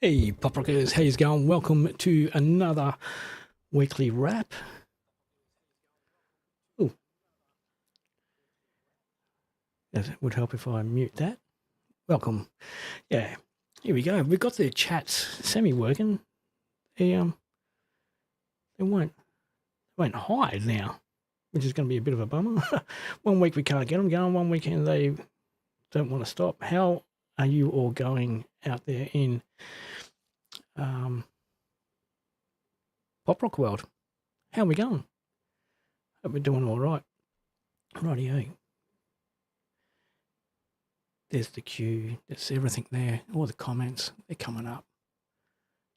Hey, PopRockers, how's it going? Welcome to another weekly wrap. Oh, it would help if I mute that. Welcome. Yeah, here we go. We've got the chats semi-working. They won't hide now, which is going to be a bit of a bummer. 1 week we can't get them going. 1 weekend they don't want to stop. How are you all going out there in pop rock world? How are we going? Hope we're doing all right. Rightio. There's the queue. There's everything there. All the comments, they're coming up.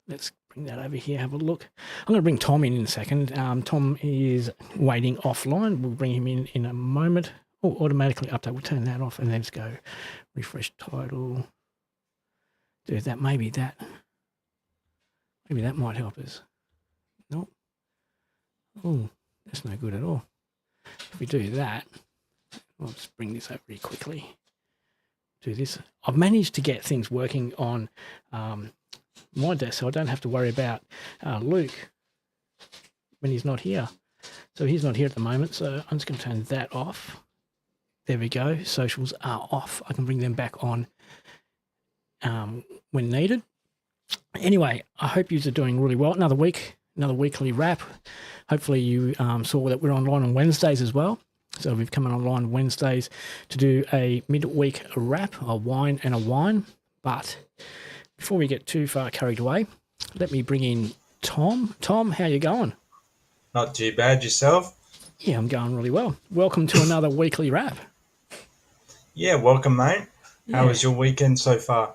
Let's bring that over here, have a look. I'm going to bring Tom in a second. Tom is waiting offline. We'll bring him in a moment. Oh, automatically update. We'll turn that off and then let's go refresh title. Do that. Maybe that might help us. Nope. Oh, that's no good at all. If we do that, I'll just bring this up really quickly. Do this. I've managed to get things working on my desk, so I don't have to worry about Luke when he's not here. So he's not here at the moment, so I'm just going to turn that off. There we go. Socials are off. I can bring them back on when needed. Anyway, I hope you are doing really well. Another weekly wrap. Hopefully you saw that we're online on Wednesdays as well. So we've come online Wednesdays to do a midweek wrap, a wine and a wine. But before we get too far carried away, let me bring in Tom. Tom, how you going? Not too bad. Yourself? Yeah, I'm going really well. Welcome to another weekly wrap. Yeah, welcome, mate. Yeah. How was your weekend so far?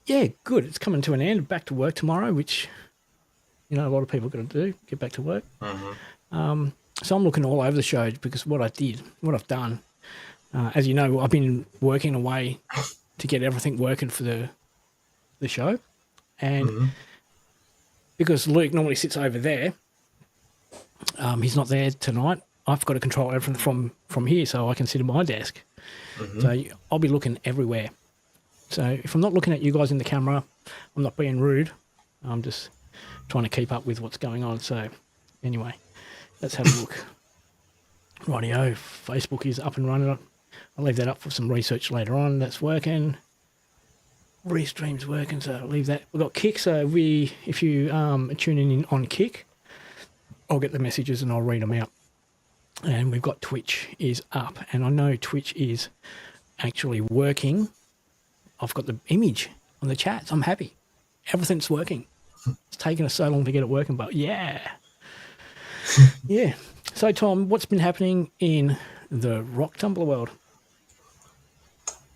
Yeah, good. It's coming to an end. Back to work tomorrow, which, a lot of people got to do, get back to work. Mm-hmm. So I'm looking all over the show because what I've done, as you know, I've been working away to get everything working for the show. And because Luke normally sits over there, he's not there tonight. I've got to control everything from here so I can sit at my desk. Mm-hmm. So I'll be looking everywhere. So if I'm not looking at you guys in the camera, I'm not being rude. I'm just trying to keep up with what's going on. So anyway, let's have a look. Rightio, Facebook is up and running. I'll leave that up for some research later on. That's working. Restream's working, so I'll leave that. We've got Kick, so if you are tuning in on Kick, I'll get the messages and I'll read them out. And we've got Twitch is up, and I know Twitch is actually working. I've got the image on the chats. I'm happy. Everything's working. It's taken us so long to get it working, but yeah. Yeah. So, Tom, what's been happening in the rock tumbler world?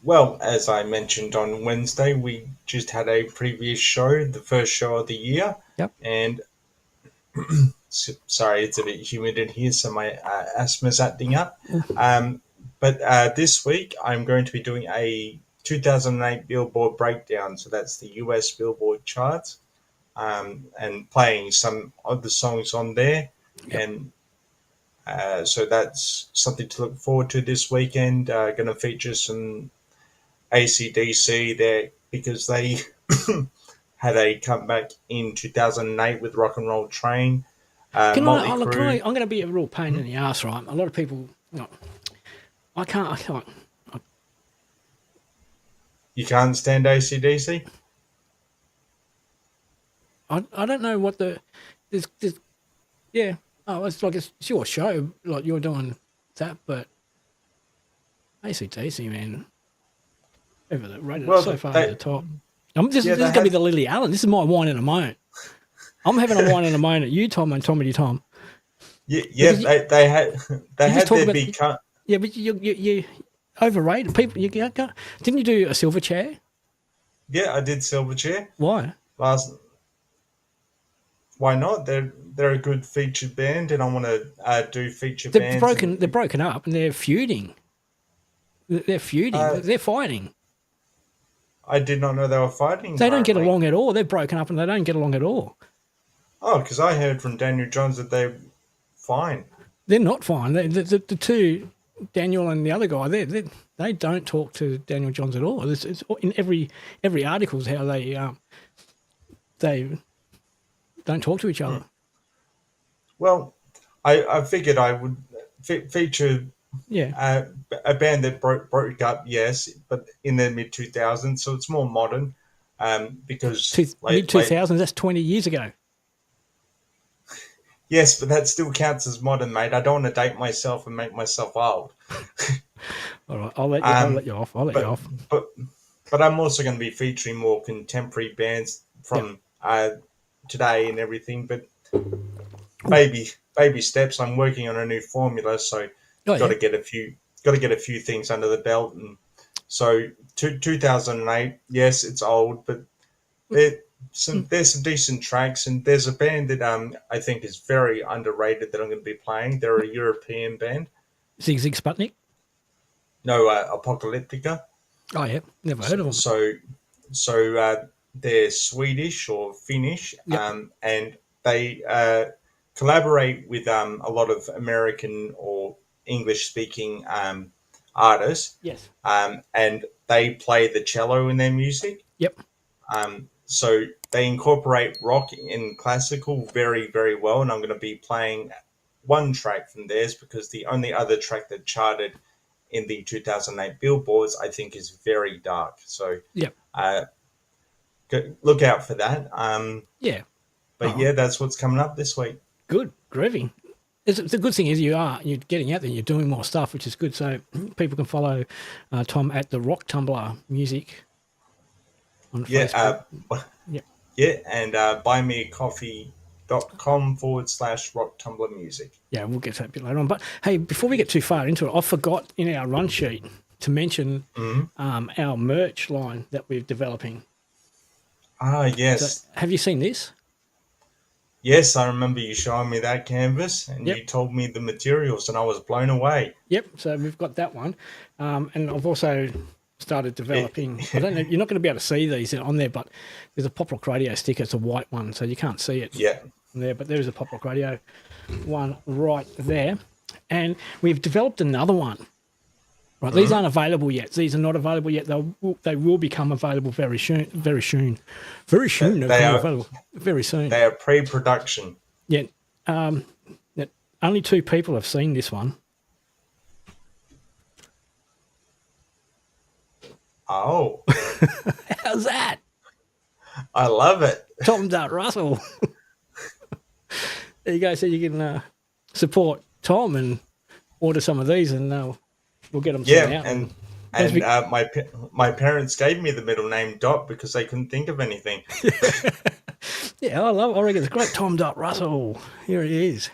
Well, as I mentioned on Wednesday, we just had a previous show, the first show of the year. Yep. And sorry, it's a bit humid in here, so my asthma's acting up. But this week, I'm going to be doing a 2008 Billboard breakdown. So that's the US Billboard charts, and playing some of the songs on there. Yep. And so that's something to look forward to this weekend. Going to feature some AC/DC there because they had a comeback in 2008 with Rock and Roll Train. I'm going to be a real pain in the ass, right? A lot of people, I can't. You can't stand AC/DC? I don't know what yeah. Oh, it's like it's your show, like you're doing that, but AC/DC, man, over the rated so far at the top. This is going to be the Lily Allen. This is my wine in a moment. I'm having a wine in a moment at you, Tom, and Tommy Tom. Yeah, they had their big cut. Yeah, but you overrated people. Didn't you do a Silverchair? Yeah, I did Silverchair. Why? Why not? They're a good featured band, and I want to do feature bands. They're broken up, and they're feuding. They're fighting. I did not know they were fighting. They don't get along at all. They're broken up, and they don't get along at all. Oh, because I heard from Daniel Johns that they're fine. They're not fine. The two, Daniel and the other guy, They don't talk to Daniel Johns at all. It's in every article is how they don't talk to each other. Well, I figured I would feature a band that broke up, yes, but in the mid-2000s, so it's more modern. Because mid-2000s, that's 20 years ago. Yes, but that still counts as modern, mate. I don't want to date myself and make myself old. All right, I'll let you off. You off. But I'm also going to be featuring more contemporary bands from today and everything. But baby steps. I'm working on a new formula, so got to get a few things under the belt. And so 2008, yes, it's old, but there's some decent tracks, and there's a band that I think is very underrated that I'm going to be playing. They're a European band. Zig Sputnik? No, Apocalyptica. Oh yeah, never heard of them. So they're Swedish or Finnish, and they collaborate with a lot of American or English-speaking artists. Yes. And they play the cello in their music. Yep. So they incorporate rock and classical very, very well, and I'm going to be playing one track from theirs because the only other track that charted in the 2008 Billboards, I think, is very dark. So look out for that. But that's what's coming up this week. Good, groovy. The good thing is you're getting out there, you're doing more stuff, which is good. So people can follow Tom at the Rock Tumbler Music on Facebook. And buymeacoffee.com/Rock Tumbler Music. Yeah, we'll get to that a bit later on. But hey, before we get too far into it, I forgot in our run sheet to mention our merch line that we're developing. Ah, yes. So, have you seen this? Yes, I remember you showing me that canvas, and you told me the materials, and I was blown away. Yep, so we've got that one. And I've also started developing, I don't know, you're not going to be able to see these on there, but there's a PopRock Radio sticker. It's a white one, so you can't see it there, but there is a PopRock Radio one right there. And we've developed another one. Right, these aren't available yet. These are not available yet. They will become available very soon. Very soon. Very soon. They are available very soon. They are pre-production. Yeah. Only 2 people have seen this one. Oh. How's that? I love it. Tom Russell. There you go. So you can support Tom and order some of these, and we'll get them sent out. And my parents gave me the middle name Dot because they couldn't think of anything. Yeah, I reckon it's great. Tom Russell. Here he is.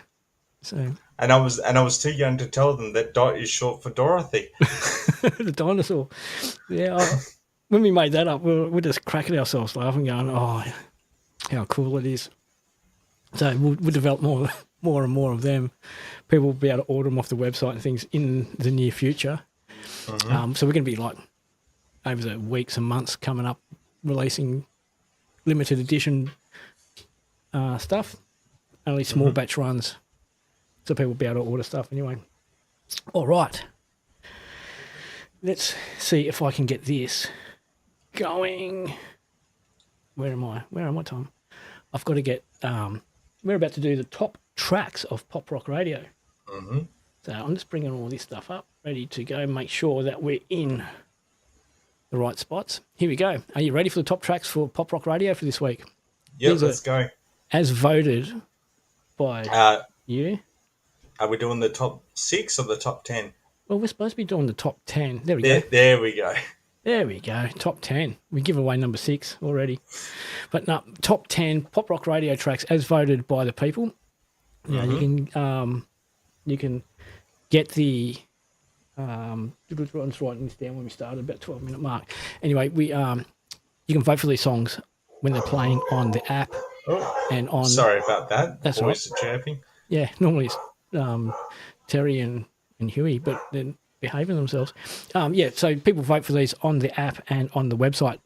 So. And I was too young to tell them that Dot is short for Dorothy. The dinosaur. Yeah. When we made that up, we're just cracking ourselves laughing, going, "Oh, how cool it is!" So we'll develop more and more of them. People will be able to order them off the website and things in the near future. So we're going to be like over the weeks and months coming up, releasing limited edition stuff, only small batch runs, so people will be able to order stuff anyway. All right. Let's see if I can get this going. Where am I, Tom? I've got to get... we're about to do the top tracks of PopRock Radio. So I'm just bringing all this stuff up, ready to go, make sure that we're in the right spots. Here we go. Are you ready for the top tracks for PopRock Radio for this week? Yep, let's go. As voted by you. Are we doing the top 6 or the top 10? Well, we're supposed to be doing the top 10. There we go. There we go. There we go. Top 10. We give away number 6 already. But no, top 10 PopRock Radio tracks as voted by the people. Yeah, you can get the I was writing this down when we started, about 12-minute mark. Anyway, you can vote for these songs when they're playing on the app and on. Sorry about that. That's Voice right. Chirping. Yeah, normally it's Terry and Huey, but they're behaving themselves. So people vote for these on the app and on the website.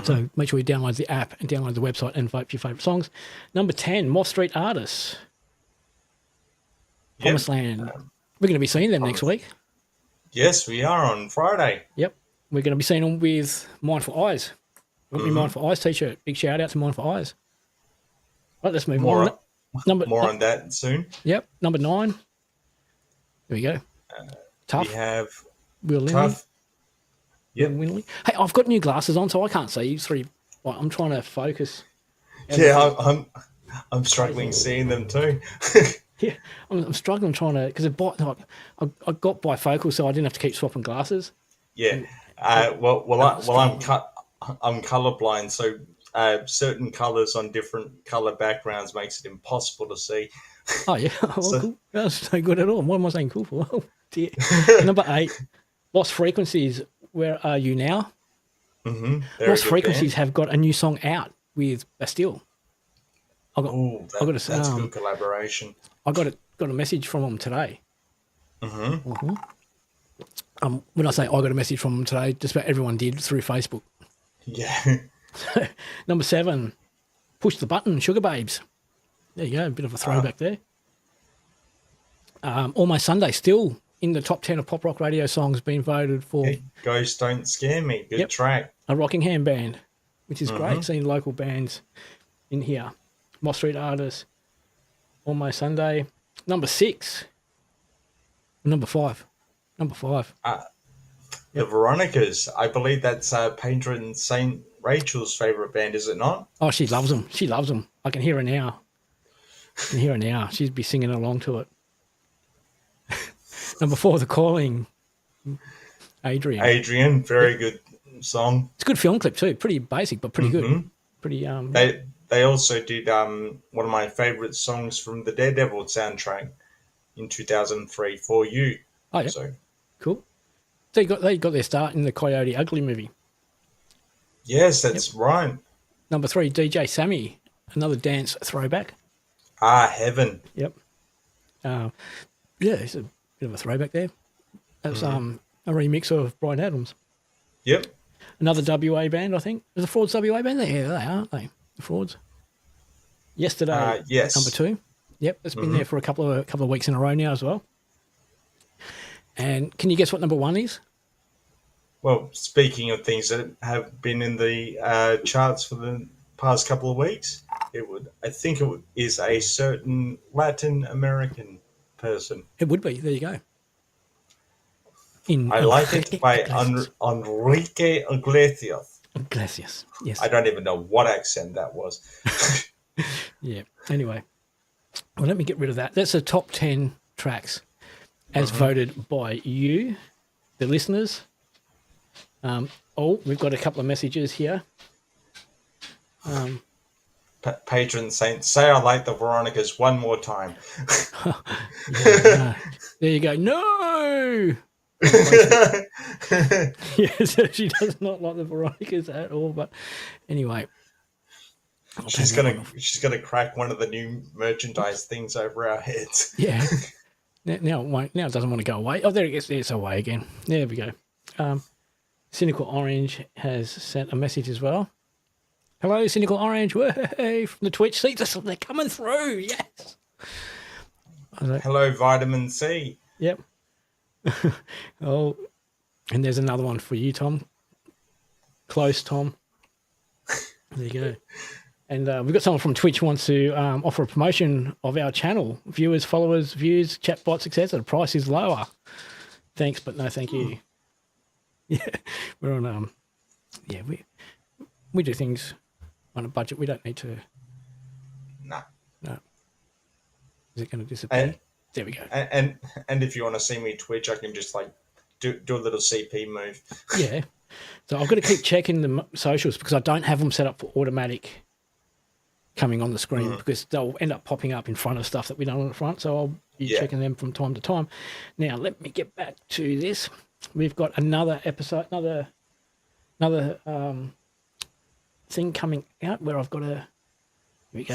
So make sure you download the app and download the website and vote for your favourite songs. Number 10, Moss Street Artists. Promised Land. We're going to be seeing them next week. Yes, we are on Friday. Yep. We're going to be seeing them with Mindful Eyes. Want me Mm-hmm. Mindful Eyes t-shirt. Big shout out to Mindful Eyes. Right, let's move More, on. Number, more on that soon. Yep, number 9. Here we go. Tough. We have Will Linley. Tough. Yep. Will Linley. Hey, I've got new glasses on, so I can't see 3. Well, I'm trying to focus. Yeah, I'm struggling seeing them too. Yeah, I'm struggling trying to, because I got bifocal, so I didn't have to keep swapping glasses. Yeah. I'm colorblind, so certain colors on different color backgrounds makes it impossible to see. Oh yeah, well, cool. That's no good at all. What am I saying cool for? Oh dear. Number 8, Lost Frequencies. Where are you now? Mm-hmm. Lost Frequencies have got a new song out with Bastille. That's a good collaboration. I got a message from them today. Mm-hmm. When I say I got a message from them today, just about everyone did through Facebook. Yeah. Number 7, Push the Button, Sugar Babes. There you go, a bit of a throwback there. Almost Sunday, still in the top 10 of Pop Rock Radio songs, being voted for. Hey, Ghost Don't Scare Me. Good track. A Rockingham band, which is great, seeing local bands in here. Moss Street artists, Almost Sunday. Number 6. Number 5. The Veronicas. I believe that's Patron St. Rachel's favourite band, is it not? Oh, she loves them. She loves them. I can hear her now. She'd be singing along to it. Number 4, The Calling. Adrian, very good song. It's a good film clip too. Pretty basic, but pretty good. Pretty They also did one of my favourite songs from the Daredevil soundtrack in 2003, For You. Oh yeah, so cool. They got their start in the Coyote Ugly movie. Yes, that's right. Number 3, DJ Sammy, another dance throwback. Heaven. Yep. Yeah, it's a bit of a throwback there. That's a remix of Bryan Adams. Yep. Another WA band, I think. Is the Frauds WA band? Yeah, they are, aren't they? The Frauds. Yesterday, yes. Number 2. Yep, it's been there for a couple of weeks in a row now as well. And can you guess what number 1 is? Well, speaking of things that have been in the charts for the past couple of weeks, I think it is a certain Latin American person. It would be. There you go. I like it by Enrique Iglesias. Iglesias, yes. I don't even know what accent that was. Yeah. Anyway, well, let me get rid of that. That's the top 10 tracks as voted by you, the listeners. We've got a couple of messages here. Patron Saint, say I like the Veronicas one more time. There you go. No! Yes, she does not like the Veronicas at all. But anyway, she's gonna crack one of the new merchandise things over our heads. Yeah. Now it won't. Now it doesn't want to go away. Oh, there it gets. It's away again. There we go. Cynical Orange has sent a message as well. Hello, Cynical Orange. Way from the Twitch. See, they're coming through. Yes. Hello, Vitamin C. Yep. Oh, and there's another one for you, Tom. Close, Tom. There you go. And we've got someone from Twitch who wants to offer a promotion of our channel. Viewers, followers, views, chatbots, etc. The price is lower. Thanks, but no thank you. Yeah, we're on. Yeah, we do things on a budget. We don't need to. No. Is it going to disappear? There we go. And if you want to see me Twitch, I can just do a little CP move. Yeah. So I've got to keep checking the socials because I don't have them set up for automatic coming on the screen because they'll end up popping up in front of stuff that we don't on the front. So I'll be checking them from time to time. Now let me get back to this. We've got another episode, another thing coming out where I've got to. There we go.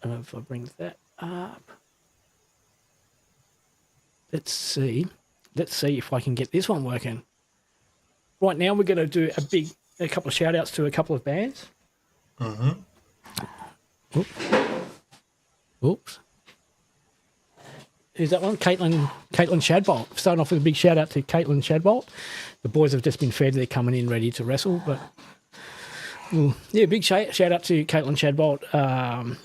And if I bring that up, let's see if I can get this one working. Right now, we're going to do a couple of shout outs to a couple of bands. Oops. Who's that one? Caitlin Shadbolt. Starting off with a big shout out to Caitlin Shadbolt. The boys have just been fed. They're coming in ready to wrestle. But yeah, big shout out to Caitlin Shadbolt. What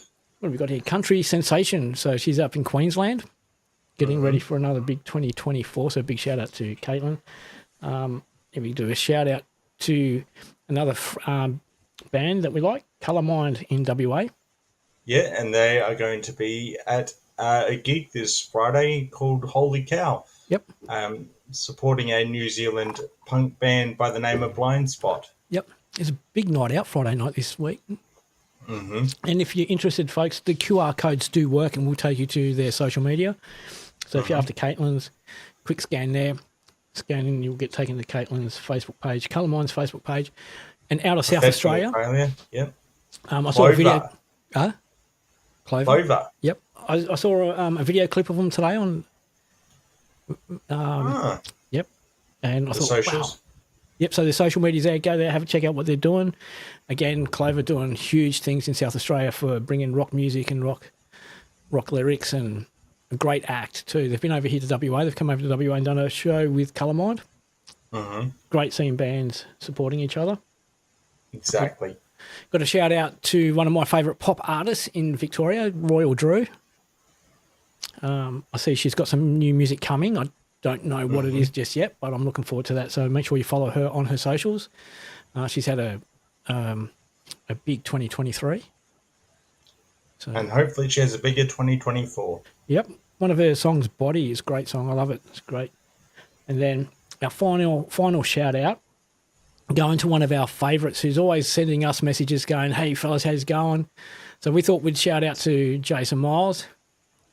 have we got here? Country Sensation. So she's up in Queensland, getting ready for another big 2024. So big shout out to Caitlin. If we do a shout out to another band that we like, Colour Mind in WA. Yeah, and they are going to be at a gig this Friday called Holy Cow. Yep. Supporting a New Zealand punk band by the name of Blind Spot. Yep. It's a big night out Friday night this week. And if you're interested, folks, the QR codes do work and we'll take you to their social media. So if you're after Caitlin's, quick scan there, scan and you'll get taken to Caitlin's Facebook page, Colour Mind's Facebook page, and out of South Australia. Yep. I saw a video. Clover. Yep. I saw a video clip of them today on. Yep. And I thought, socials. wow. Yep. So the social media's there. Go there, have a check out what they're doing. Again, Clover doing huge things in South Australia for bringing rock music and rock lyrics, and a great act too. They've been over here to WA. They've come over to WA and done a show with Colour Mind. Great seeing bands supporting each other. Exactly. Got a shout out to one of my favourite pop artists in Victoria, Royal Drew. I see she's got some new music coming. I don't know what it is just yet, but I'm looking forward to that. So make sure you follow her on her socials. She's had a big 2023. So, and hopefully she has a bigger 2024. Yep. One of her songs, Body, is a great song. I love it. It's great. And then our final shout out, going to one of our favourites who's always sending us messages going, hey, fellas, how's it going? So we thought we'd shout out to Jason Miles.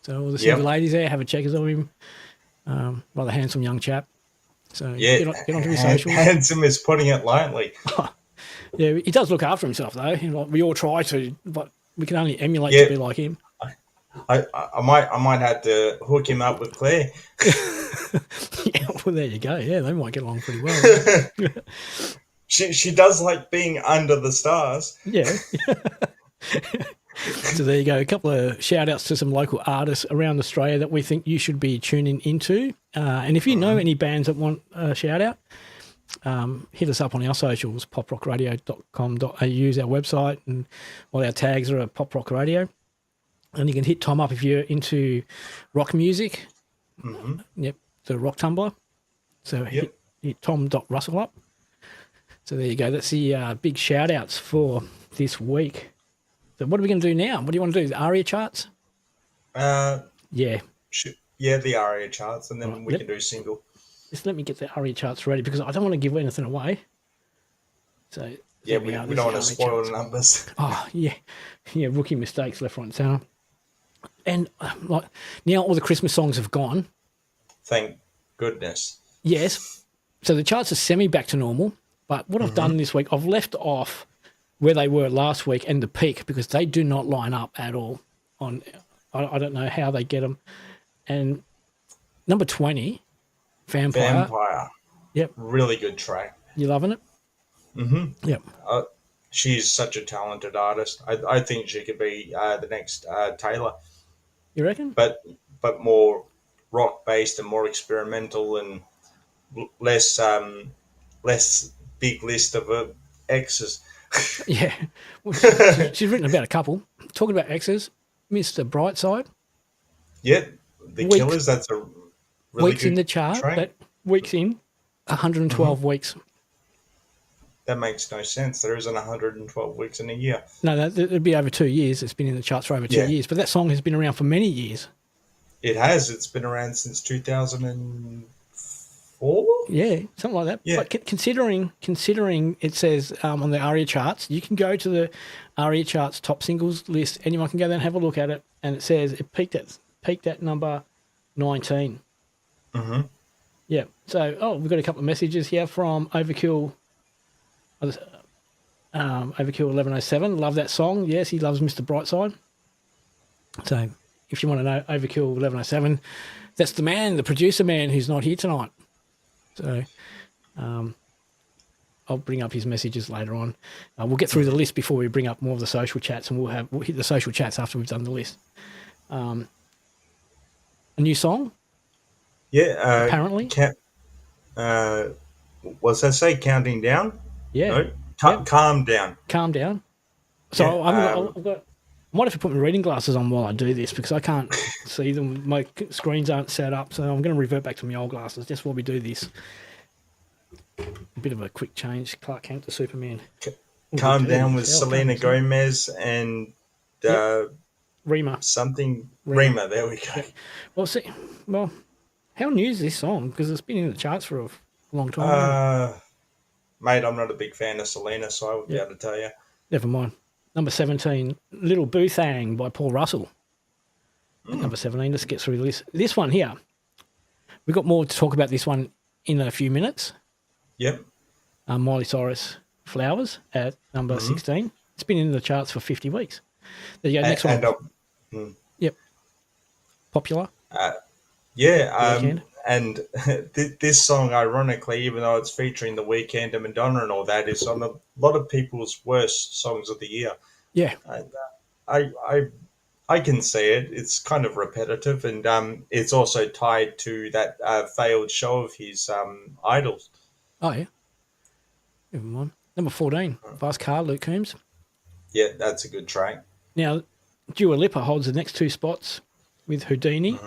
So all the single ladies there, have a check of him. Rather handsome young chap. So get onto his socials. Handsome is putting it lightly. Yeah, he does look after himself, though. We all try to, but we can only emulate to be like him. I might have to hook him up with Claire. Yeah, well, there you go. Yeah, they might get along pretty well. She does like being under the stars. Yeah. So there you go. A couple of shout outs to some local artists around Australia that we think you should be tuning into. And if you know any bands that want a shout out, hit us up on our socials, poprockradio.com.au is our website, and all our tags are at Pop Rock Radio. And you can hit Tom up if you're into rock music. Yep, the Rock Tumblr. So hit tom.russell up. So there you go. That's the big shout outs for this week. So what are we going to do now? What do you want to do? The ARIA charts? Yeah, the ARIA charts, and then we can do single. Just let me get the ARIA charts ready because I don't want to give anything away. So yeah, we don't want to spoil the numbers. Oh yeah, rookie mistakes left, right, and centre. And like now, all the Christmas songs have gone. Thank goodness. Yes. So the charts are semi back to normal. But what I've done this week, I've left off where they were last week and the peak because they do not line up at all. I don't know how they get them. And number 20, Vampire. Yep. Really good track. You loving it? Yep. She's such a talented artist. I think she could be the next Taylor. You reckon? But more rock based and more experimental and less big list of exes. Yeah. Well, she's written about a couple. Talking about exes, Mr. Brightside. Yeah, the Killers, that's a really weeks good in the chart. track. That weeks in, 112 weeks. That makes no sense. There isn't 112 weeks in a year. No, it'd be over 2 years. It's been in the charts for over 2 years. But that song has been around for many years. It has. It's been around since 2004? Yeah, something like that. Yeah. But considering it says on the ARIA charts, you can go to the ARIA charts top singles list. Anyone can go there and have a look at it. And it says it peaked at number 19. Yeah. So, we've got a couple of messages here from Overkill. Overkill 1107. Love that song. Yes, he loves Mr. Brightside. So if you want to know Overkill 1107, that's the man, the producer man who's not here tonight. So I'll bring up his messages later on. We'll get through the list before we bring up more of the social chats, and we'll hit the social chats after we've done the list. a new song, Yeah. apparently. What's that say? Counting down? Yeah. No. Yep. Calm down. Calm down. Yeah. So I might have to put my reading glasses on while I do this because I can't see them. My screens aren't set up, so I'm going to revert back to my old glasses just while we do this. A bit of a quick change. Clark Kent to Superman. Calm Down with Selena Gomez and Rima. Rima, there we go. Yep. Well, how new is this song? Because it's been in the charts for a long time. Mate, I'm not a big fan of Selena, so I would be able to tell you. Never mind. Number 17, Little Boo Thang by Paul Russell. Number 17, let's get through this. This one here, we've got more to talk about this one in a few minutes. Yep. Miley Cyrus, Flowers at number 16. It's been in the charts for 50 weeks. There you go, next one. Yep. Popular. And this song, ironically, even though it's featuring The Weeknd and Madonna and all that, is on a lot of people's worst songs of the year. Yeah. I can see it. It's kind of repetitive, and it's also tied to that failed show of his, Idols. Oh, yeah. Never mind. Number 14, Fast Car, Luke Combs. Yeah, that's a good track. Now, Dua Lipa holds the next two spots with Houdini.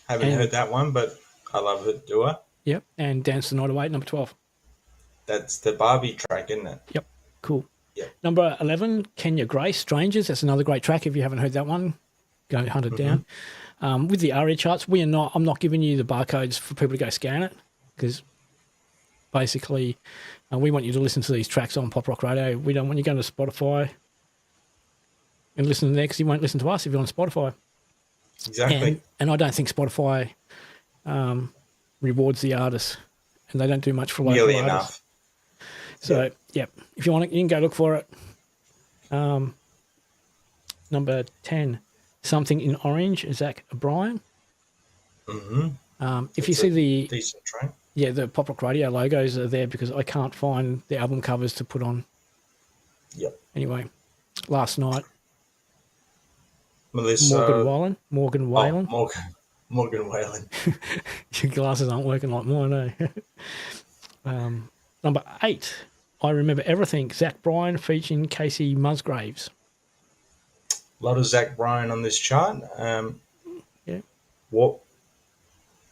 Haven't heard that one, but I love it, Dua. Yep, and Dance the Night Away, number 12. That's the Barbie track, isn't it? Yep, cool. Yep. Number 11, Kenya Grace, Strangers. That's another great track. If you haven't heard that one, go hunt it down. With the ARIA charts, I'm not giving you the barcodes for people to go scan it because basically we want you to listen to these tracks on PopRock Radio. We don't want you going to Spotify and listen there because you won't listen to us if you're on Spotify. Exactly. And I don't think Spotify rewards the artists, and they don't do much for local artists. Enough. So, if you want it, you can go look for it. Number 10, Something in Orange, Zach Bryan. If you see the decent track. Yeah, the PopRock Radio logos are there because I can't find the album covers to put on. Yep. Anyway, Last Night. Melissa. Morgan Wallen. Morgan Wallen. Your glasses aren't working like mine, eh? Number 8, I Remember Everything, Zach Bryan featuring Casey Musgraves. A lot of Zach Bryan on this chart. Yeah. What?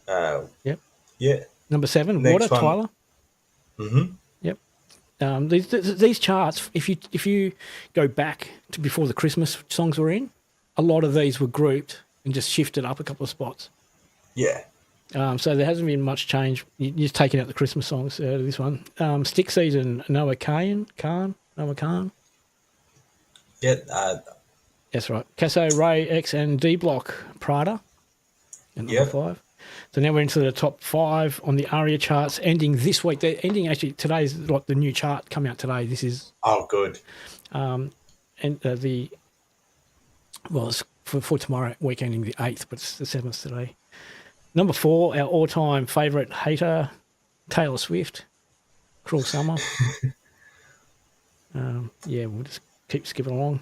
Yep. Yeah. Number 7, Next Water, one. Tyler. Yep. These charts, if you go back to before the Christmas songs were in, a lot of these were grouped and just shifted up a couple of spots. Yeah. So there hasn't been much change. You're just taking out the Christmas songs out of this one. Stick Season, Noah Khan. Yeah. That's right. Casso, Ray X, and D Block, Prada. And number 5. So now we're into the top 5 on the ARIA charts, ending this week. They're ending actually today is like the new chart coming out today. This is good. And it's for tomorrow week ending the 8th, but it's the 7th today. Number 4, our all-time favourite hater, Taylor Swift, Cruel Summer. We'll just keep skipping along.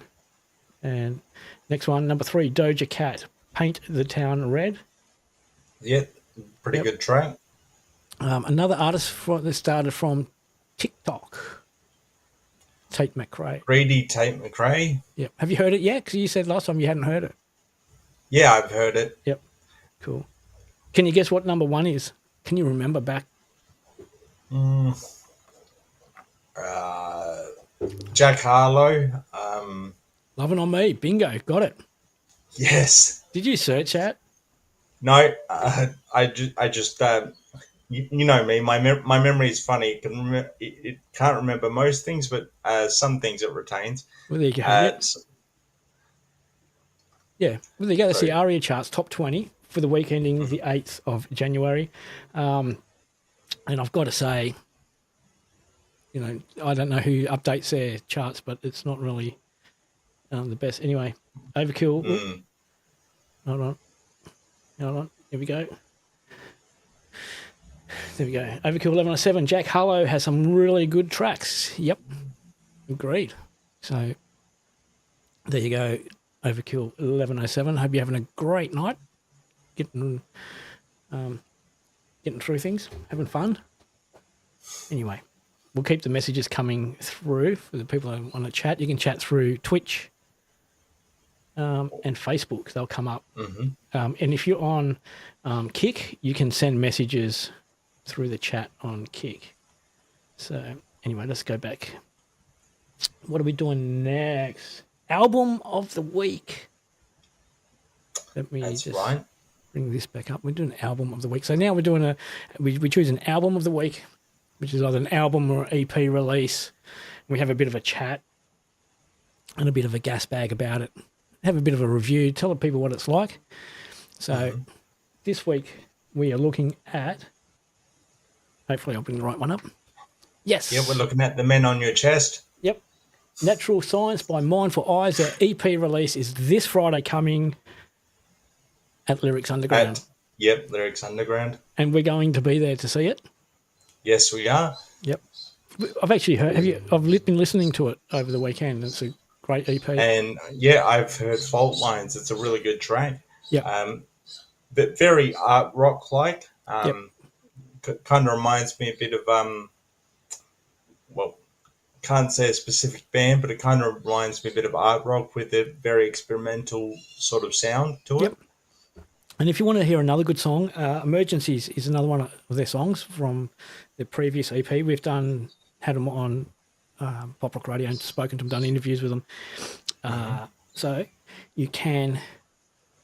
And next one, number 3, Doja Cat, Paint the Town Red. Yeah, pretty good track. Another artist that started from TikTok, Tate McRae. Greedy Tate McRae. Yep. Have you heard it yet? Because you said last time you hadn't heard it. Yeah, I've heard it. Yep. Cool. Can you guess what number 1 is? Can you remember back? Jack Harlow. Loving on Me. Bingo. Got it. Yes. Did you search that? No, I just you know me. My memory is funny. It can't remember most things, but some things it retains. Well, there you go. Well, there you go. That's the ARIA charts, top 20 for the week ending the 8th of January. And I've got to say, I don't know who updates their charts, but it's not really the best. Anyway, Overkill. Hold on. Here we go. There we go. Overkill 1107. Jack Harlow has some really good tracks. Yep. Agreed. So there you go. Overkill 1107. Hope you're having a great night. getting through things, having fun. Anyway, we'll keep the messages coming through for the people who want to chat. You can chat through Twitch and Facebook. They'll come up. Mm-hmm. And if you're on Kick, you can send messages through the chat on Kick. So anyway, let's go back. What are we doing next? Album of the week. Let me bring this back up. We're doing album of the week. So now we're doing we choose an album of the week, which is either an album or an EP release. We have a bit of a chat and a bit of a gas bag about it. Have a bit of a review. Tell the people what it's like. So this week we are looking at. Hopefully, I'll bring the right one up. Yes. Yeah, we're looking at The Men on Your Chest. Yep. Natural Science by Mindful Eyes. Their EP release is this Friday coming at Lyrics Underground. Lyrics Underground. And we're going to be there to see it. Yes, we are. Yep. I've actually heard. I've been listening to it over the weekend. It's a great EP. And yeah, I've heard Fault Lines. It's a really good track. Yeah. But very art rock like. Kind of reminds me a bit of can't say a specific band, but it kind of reminds me a bit of art rock with a very experimental sort of sound to it. Yep. And if you want to hear another good song, Emergencies is another one of their songs from the previous EP. We've had them on PopRock Radio and spoken to them, done interviews with them. So you can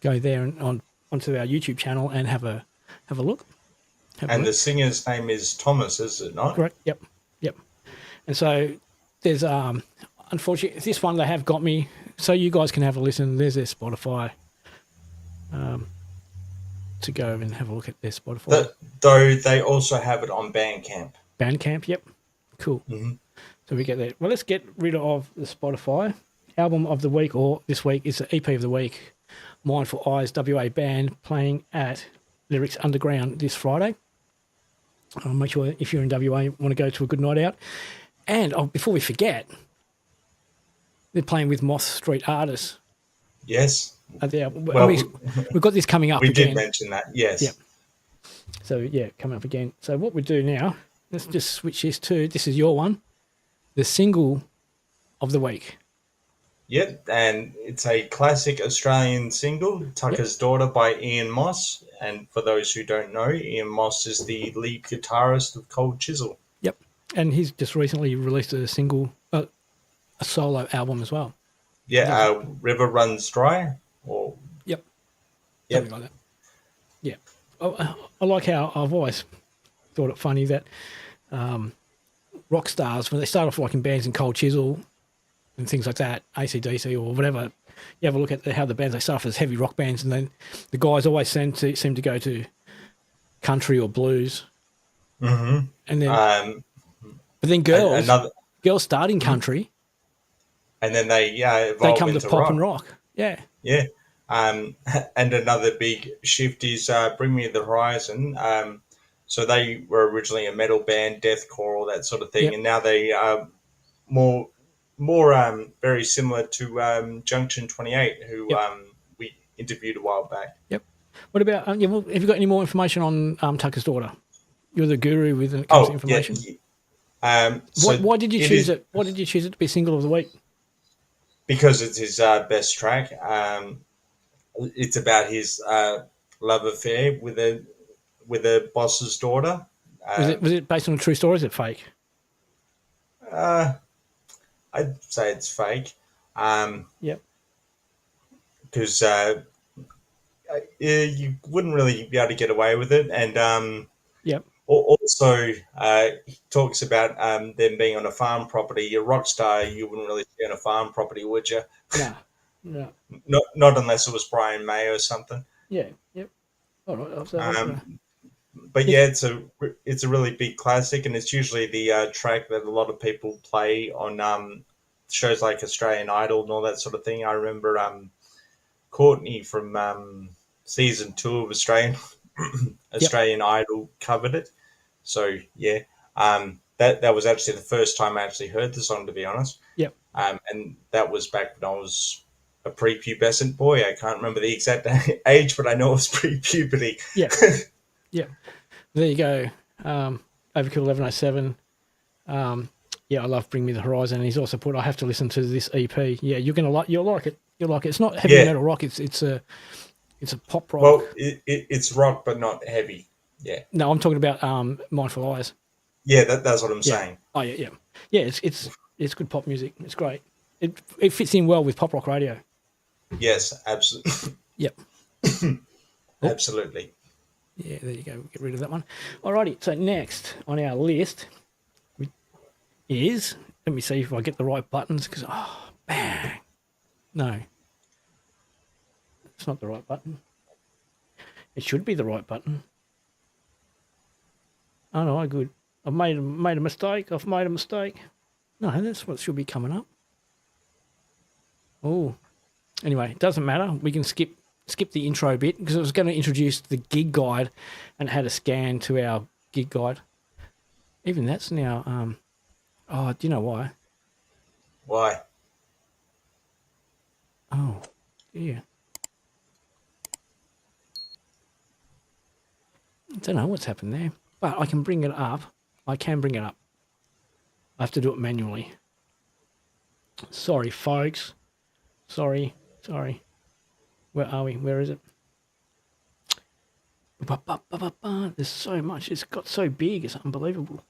go there and onto our YouTube channel and have a look. The singer's name is Thomas, is it not? Correct. Yep. And so there's unfortunately this one they have got me, so you guys can have a listen. There's their Spotify. To go and have a look at their Spotify. Though they also have it on Bandcamp. Bandcamp, yep. Cool. Mm-hmm. So we get that. Well, let's get rid of the Spotify. Album of the week, or this week, is the EP of the week. Mindful Eyes, WA band, playing at Lyrics Underground this Friday. Make sure if you're in WA, you want to go to a good night out. And before we forget, they're playing with Moth Street Artists. Yes. We've got this coming up again. We did mention that, yes. Yep. So, coming up again. So what we do now, let's just switch this is your one, the single of the week. Yep, and it's a classic Australian single, Tucker's Daughter by Ian Moss. And for those who don't know, Ian Moss is the lead guitarist of Cold Chisel. Yep, and he's just recently released a single, a solo album as well. Yeah, River Runs Dry. Something like that. Yeah. I like how I've always thought it funny that rock stars, when they start off like in bands in Cold Chisel and things like that, AC/DC or whatever, you have a look at how the bands, they start off as heavy rock bands, and then the guys always seem to go to country or blues. Mm-hmm. And then, but then girls start in country. And then they come to pop and rock. Yeah. Yeah. And another big shift is Bring Me the Horizon. So they were originally a metal band, deathcore, all that sort of thing, Yep. and now they are more very similar to Junction 28, who we interviewed a while back. Yep. What about have you got any more information on Tucker's Daughter? You're the guru with the comes to information. Yeah. Why did you choose it? Why did you choose it to be single of the week? Because it's his best track. It's about his love affair with a boss's daughter. Was it based on a true story? Or is it fake? I'd say it's fake. Yep. Because you wouldn't really be able to get away with it, and yep. Also, he talks about them being on a farm property. You're a rock star, you wouldn't really be on a farm property, would you? No. Not unless it was Brian May or something. Yeah. Yep. All right. But yeah, it's a really big classic, and it's usually the track that a lot of people play on shows like Australian Idol and all that sort of thing. I remember Courtney from season 2 of Australian Idol covered it. So yeah, that was actually the first time I actually heard the song, to be honest. Yep. And that was back when I was a prepubescent boy. I can't remember the exact age, but I know it was pre-puberty. Yeah. Yeah. There you go. Overkill 1107. Yeah, I love Bring Me the Horizon. And he's also put, I have to listen to this EP. Yeah, you'll like it. You'll like it. It's not heavy metal rock. It's a pop rock. Well, it's rock, but not heavy. Yeah. No, I'm talking about Mindful Eyes. Yeah, that's what I'm saying. Oh yeah. Yeah, it's good pop music. It's great. It fits in well with PopRock Radio. Yes, absolutely. Yep. Absolutely. Yeah, there you go. Get rid of that one. Alrighty. So next on our list is, let me see if I get the right buttons, because bang. No. It's not the right button. It should be the right button. Oh no, good. I've made a mistake. No, that's what should be coming up. Oh. Anyway, it doesn't matter. We can skip the intro bit, because I was going to introduce the gig guide and had a scan to our gig guide. Even that's now do you know why? Why? Oh, yeah. I don't know what's happened there, but I can bring it up. I have to do it manually. Sorry, folks. Sorry. Where are we? Where is it? There's so much. It's got so big. It's unbelievable.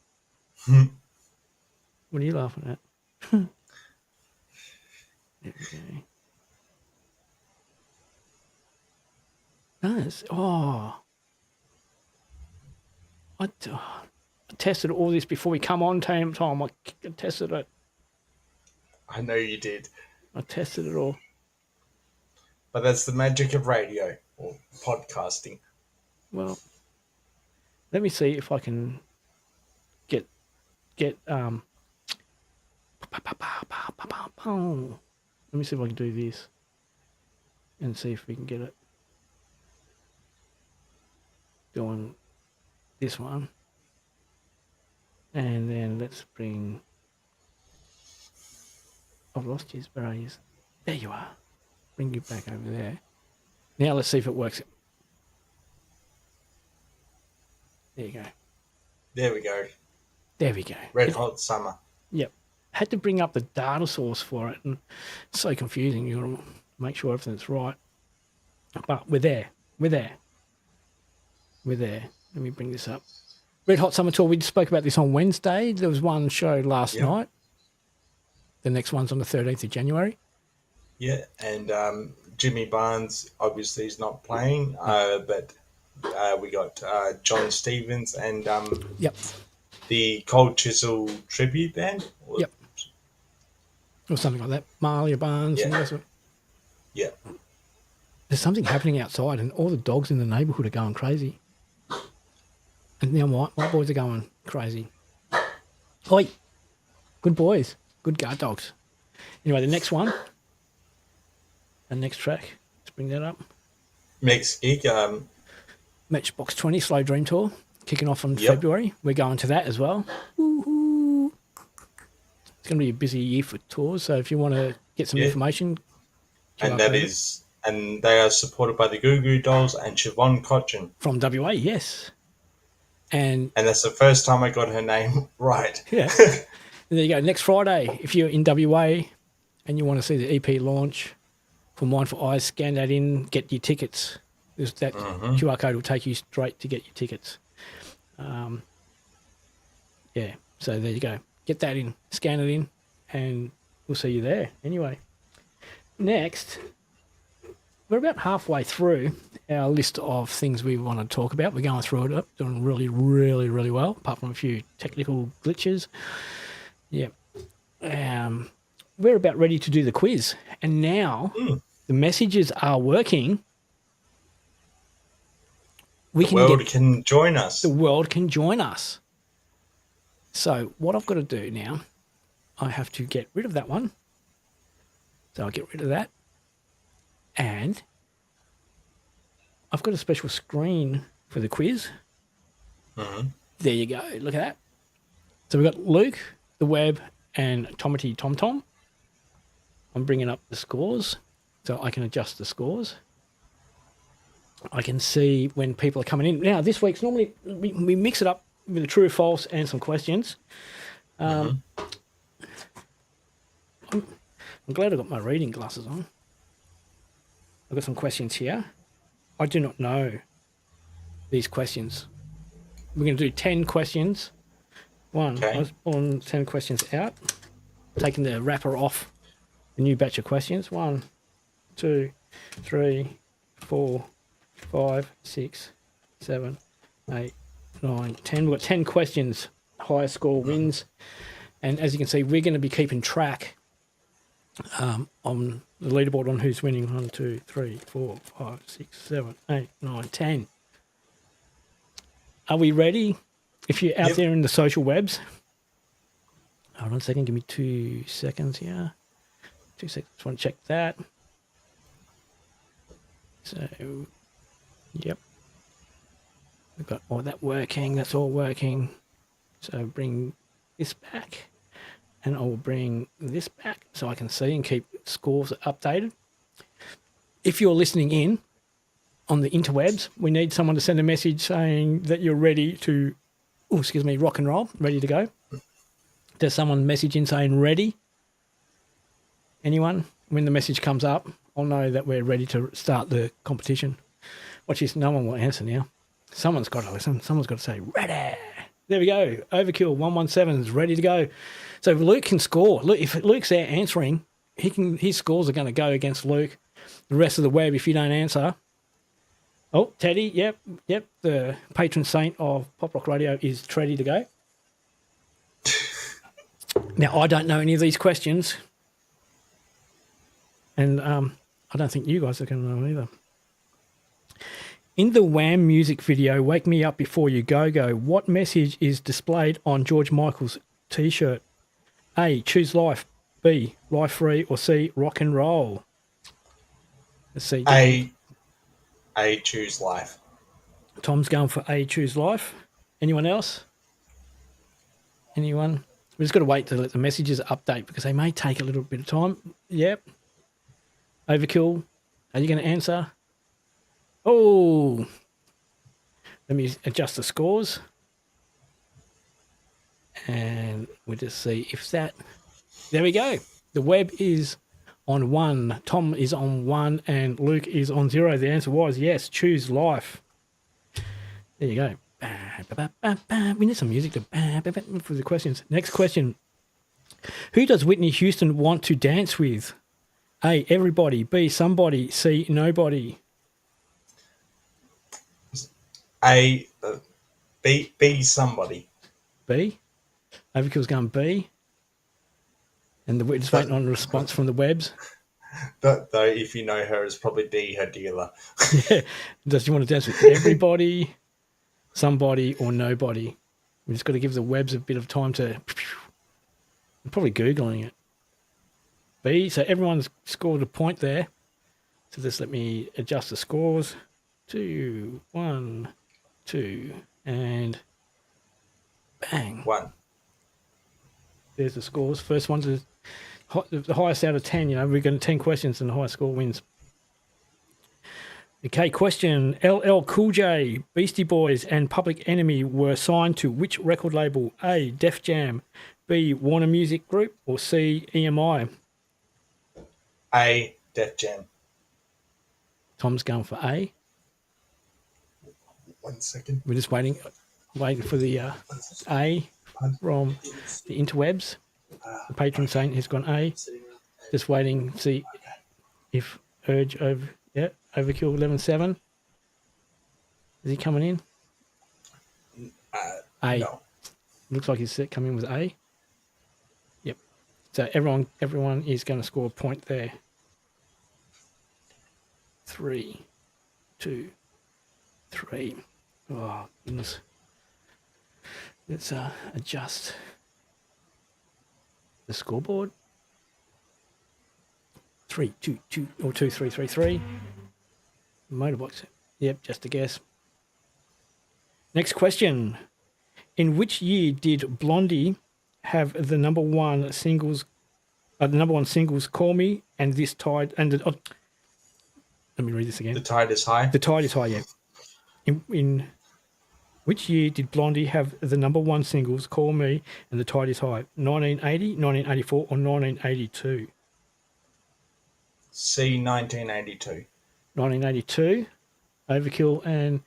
What are you laughing at? There we go. Nice. I tested all this before we come on time. I tested it. I know you did. I tested it all. But that's the magic of radio or podcasting. Well, let me see if I can get let me see if I can do this and see if we can get it going, this one. And then let's bring, I've lost you. Where are you? There you are. Bring you back over there. Now let's see if it works. There you go. There we go. There we go. Red Hot Summer. Yep. Had to bring up the data source for it, and it's so confusing. You've got to make sure everything's right. But we're there. Let me bring this up. Red Hot Summer Tour, we spoke about this on Wednesday. There was one show last night. The next one's on the 13th of January. Yeah, and Jimmy Barnes obviously is not playing, but we got John Stevens and the Cold Chisel tribute band. Yep. Or something like that. Malia Barnes. And yeah. There's something happening outside, and all the dogs in the neighbourhood are going crazy. And now my boys are going crazy. Oi! Good boys. Good guard dogs. Anyway, the next one. The next track. Let's bring that up. Next gig. Matchbox 20 Slow Dream Tour. Kicking off in February. We're going to that as well. Woo-hoo. It's going to be a busy year for tours, so if you want to get some information. And they are supported by the Goo Goo Dolls and Siobhan Cochin. From WA, yes. And that's the first time I got her name right. Yeah. There you go. Next Friday, if you're in WA and you want to see the EP launch for Mindful Eyes, scan that in, get your tickets. That QR code will take you straight to get your tickets. So there you go. Get that in, scan it in, and we'll see you there. Anyway, next, we're about halfway through our list of things we want to talk about. We're going through it, doing really, really, really well, apart from a few technical glitches. Yeah. We're about ready to do the quiz. And now the messages are working. The world can join us. The world can join us. So what I've got to do now, I have to get rid of that one. So I'll get rid of that. And I've got a special screen for the quiz. There you go. Look at that. So we've got Luke, the Web, and Tomity Tom Tom. I'm bringing up the scores. so I can adjust the scores. I can see when people are coming in. Now, this week's normally we mix it up with a true or false and some questions. I'm glad I got my reading glasses on. I've got some questions here. I do not know these questions. We're going to do 10 questions. Okay. I was pulling 10 questions out, taking the wrapper off the new batch of questions. 1, 2, 3, 4, 5, 6, 7, 8, 9, 10. We've got 10 questions. Highest score wins. And as you can see, we're going to be keeping track on the leaderboard on who's winning. 1, 2, 3, 4, 5, 6, 7, 8, 9, 10. Are we ready? If you're out there in the social webs, hold on a second, give me 2 seconds here. 2 seconds, just want to check that. So, yep. We've got all that working, that's all working. So bring this back, and I'll bring this back so I can see and keep scores updated. If you're listening in on the interwebs, we need someone to send a message saying that you're ready to, rock and roll, ready to go. Does someone message in saying ready? Anyone? When the message comes up, I'll know that we're ready to start the competition. Watch this, no one will answer now. Someone's got to listen. Someone's got to say, ready. There we go. Overkill 117 is ready to go. So Luke can score. Look, if Luke's there answering, his scores are going to go against Luke. The rest of the web, if you don't answer. Oh, Teddy, yep. The patron saint of PopRock Radio is ready to go. Now, I don't know any of these questions. And I don't think you guys are going to know either. In the Wham music video, Wake Me Up Before You Go Go, what message is displayed on George Michael's T-shirt? A, choose life. B, life free. Or C, rock and roll. Let's see. A, choose life. Tom's going for A, choose life. Anyone else? Anyone? We've just got to wait to let the messages update because they may take a little bit of time. Yep. Overkill. Are you going to answer? Oh. Let me adjust the scores. And we'll just see if that... There we go. The web is on 1. Tom is on 1 and Luke is on 0. The answer was yes, choose life. There you go. We need some music to for the questions. Next question. Who does Whitney Houston want to dance with? A, everybody. B, somebody. C, nobody. A, B, somebody. B? Overkill's going B. And we're just waiting on a response from the webs. Though if you know her, it's probably D, her dealer. Yeah. Does she want to dance with everybody, somebody, or nobody? We just got to give the webs a bit of time to... I'm probably Googling it. B, so everyone's scored a point there. So just let me adjust the scores. 2, 1, 2, and bang. 1. There's the scores. First one's the highest out of 10. We're going to 10 questions and the highest score wins. Okay, question. LL Cool J, Beastie Boys, and Public Enemy were signed to which record label? A, Def Jam, B, Warner Music Group, or C, EMI? A, Def Jam. Tom's going for A. 1 second. We're just waiting for the A from the interwebs. The patron saint has gone A. Just waiting to see if Urge over... Yeah, Overkill 11-7. Is he coming in? A. No. Looks like he's coming in with A. Yep. So everyone is going to score a point there. 3, 2, 3. Oh, goodness. Let's adjust the scoreboard. 3, 2, 2, or 2, 3, 3, 3. Motorbox. Yep, just a guess. Next question. In which year did Blondie have the number one singles "Call Me" and "This Tide" and let me read this again. The tide is high. The tide is high, yeah. In which year did Blondie have the number one singles, Call Me and The Tide is High? 1980, 1984, or 1982? C, 1982. 1982. Overkill and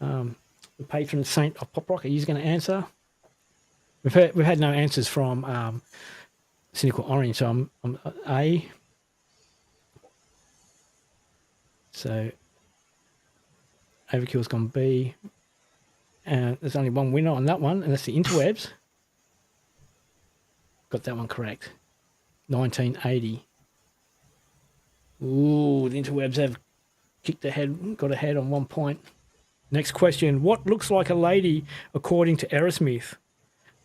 the patron saint of pop rock. Are you going to answer? We've had no answers from Cynical Orange, so I'm A. So Overkill's gone B. And there's only one winner on that one, and that's the interwebs. Got that one correct. 1980. Ooh, the interwebs have got ahead on 1 point. Next question. What looks like a lady according to Aerosmith?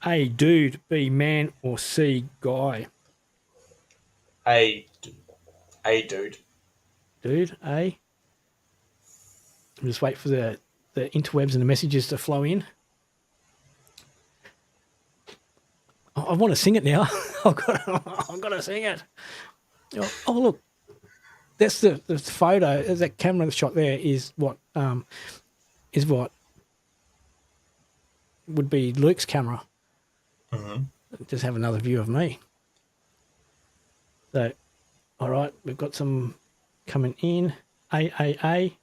A, dude, B, man, or C, guy? A, dude. Dude, A. Just wait for the interwebs and the messages to flow in. I want to sing it now. I've got to sing it. Oh, look. That's the photo. That camera shot there is what would be Luke's camera. Mm-hmm. Just have another view of me. So, all right, we've got some coming in. A.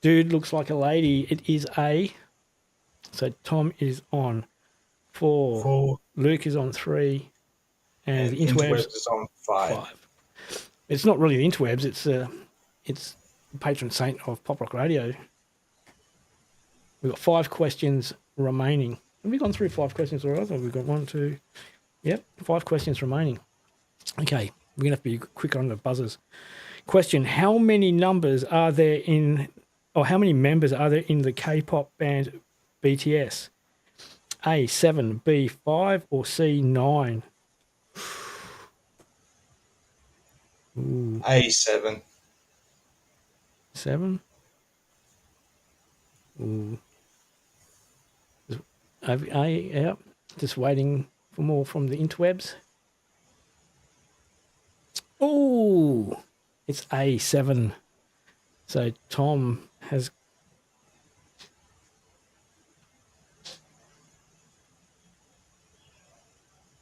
Dude looks like a lady. It is A. So Tom is on 4. Luke is on 3. And the interwebs is on 5. It's not really the interwebs. It's the patron saint of PopRock Radio. We've got 5 questions remaining. Have we gone through 5 questions already? Have we got 1, 2? Yep, 5 questions remaining. Okay, we're going to have to be quick on the buzzers. Question, how many members are there in the K-pop band BTS? A, 7, B, 5, or C, 9? Ooh. A, 7. 7? Ooh. Yeah. Just waiting for more from the interwebs. Oh, it's A, 7. So Tom has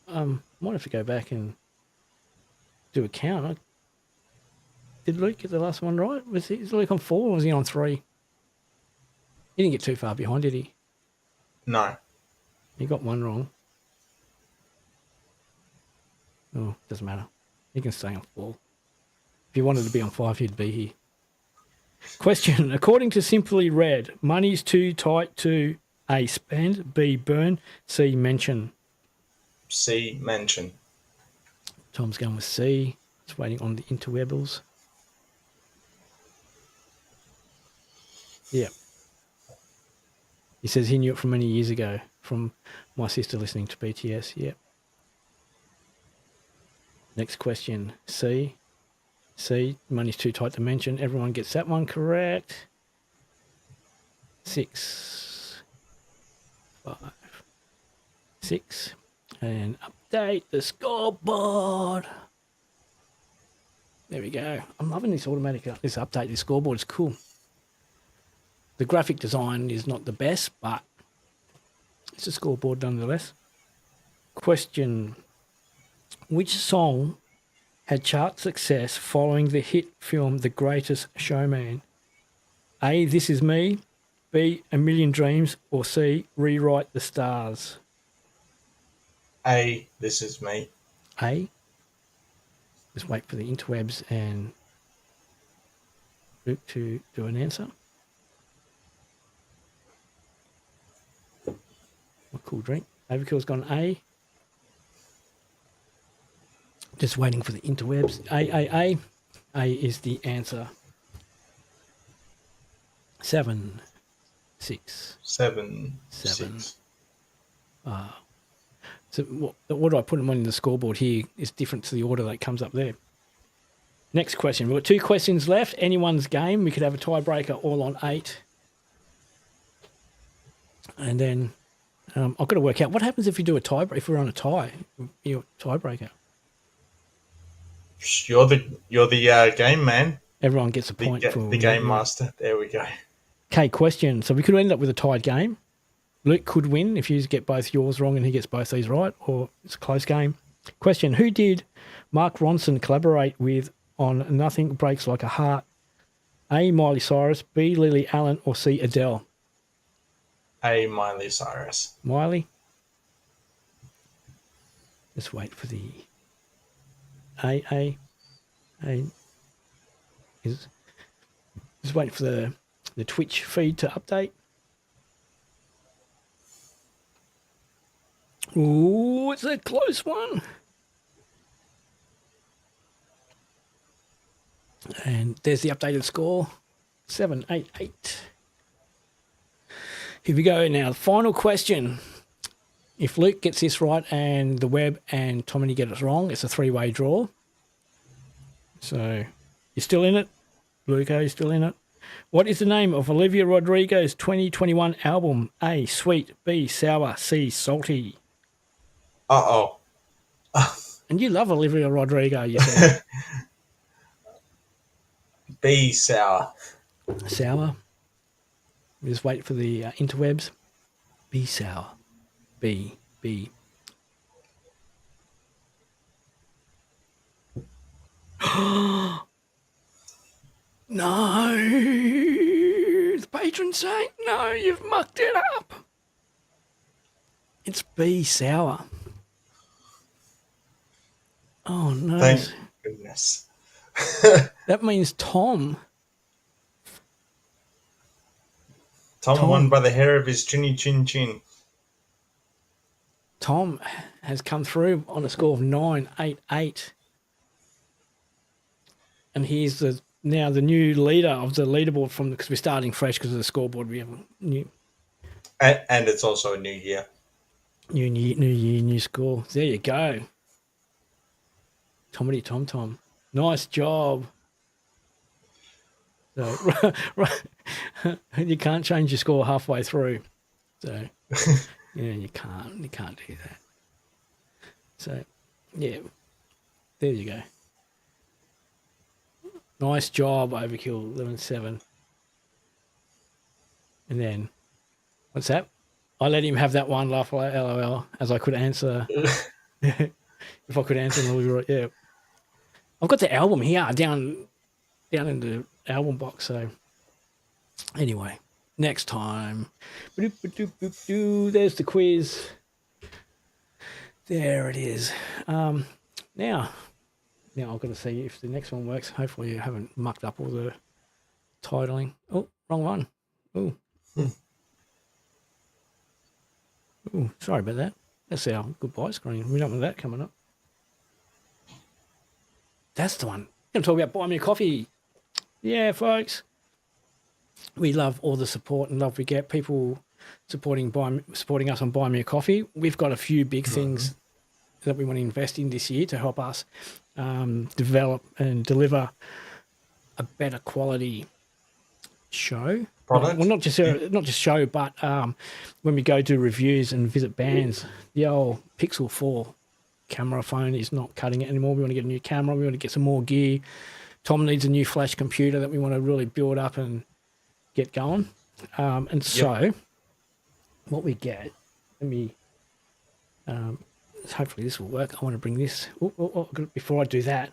might have to go back and do a count. Did Luke get the last one right? Was Luke on 4 or was he on 3? He didn't get too far behind, did he? No. He got 1 wrong. Oh, doesn't matter. He can stay on 4. If he wanted to be on 5, he'd be here. Question. According to Simply Red, money's too tight to A, spend, B, burn, C, mention. C, mention. Tom's going with C. Just waiting on the interwebbles. Yeah. He says he knew it from many years ago from my sister listening to BTS. Yeah. Next question. C. Money's too tight to mention. Everyone gets that one correct. 6. 5. 6. And update the scoreboard. There we go. I'm loving this this update. This scoreboard is cool. The graphic design is not the best, but it's a scoreboard nonetheless. Question. Which song had chart success following the hit film The Greatest Showman? A, This Is Me, B, A Million Dreams, or C, Rewrite the Stars? A, This Is Me. A. Just wait for the interwebs and Luke to do an answer. A cool drink. Overkill's gone A. Just waiting for the interwebs. A. A is the answer. 7, 6. 7, 6. So what do I put them on in the scoreboard here is different to the order that comes up there. Next question. We've got 2 questions left. Anyone's game. We could have a tiebreaker all on 8. And then I've got to work out what happens if you do a tiebreaker. If we're on a tie, you're a tiebreaker. You're the game man. Everyone gets a point for the game master. There we go. Okay, question. So we could end up with a tied game. Luke could win if you get both yours wrong and he gets both these right, or it's a close game. Question. Who did Mark Ronson collaborate with on Nothing Breaks Like a Heart? A, Miley Cyrus, B, Lily Allen, or C, Adele? A, Miley Cyrus. Miley? Just wait for the A. Just wait for the Twitch feed to update. Ooh, it's a close one. And there's the updated score, 788. Here we go now. Final question. If Luke gets this right and the Web and Tommy get it wrong, it's a three-way draw. So you're still in it? Luke, are you still in it? What is the name of Olivia Rodrigo's 2021 album? A, Sweet, B, Sour, C, Salty. Uh-oh. And you love Olivia Rodrigo, you said. B, Sour. Sour. We just wait for the interwebs. B, Sour. B. No. The patron saint. No, you've mucked it up. It's B, Sour. Oh, no. Thank goodness. That means Tom. Tom won by the hair of his chinny chin chin. Tom has come through on a score of 988. And he's now the new leader of the leaderboard because we're starting fresh because of the scoreboard. We have a new. And it's also a new year. New year, new score. There you go. Tommy Tom. Nice job. So, right. You can't change your score halfway through. So, yeah, you can't do that. So, yeah, there you go. Nice job, Overkill 11-7. And then, what's that? I let him have that one laugh, LOL, as I could answer. If I could answer, yeah. I've got the album here down in the album box. So anyway, next time. There's the quiz. There it is. Now I've got to see if the next one works. Hopefully you haven't mucked up all the titling. Oh, wrong one. Oh. Oh, sorry about that. That's our goodbye screen. We don't want that coming up. That's the one. I'm going to talk about Buy Me a Coffee. Yeah, folks. We love all the support and love we get. People supporting us on Buy Me a Coffee. We've got a few big things that we want to invest in this year to help us develop and deliver a better quality show. Product? Well, not just show, but when we go do reviews and visit bands, the old Pixel 4 camera phone is not cutting it anymore. We want to get a new camera. We want to get some more gear. Tom needs a new flash computer that we want to really build up and get going. So what we get, hopefully this will work. I want to bring this. Before I do that,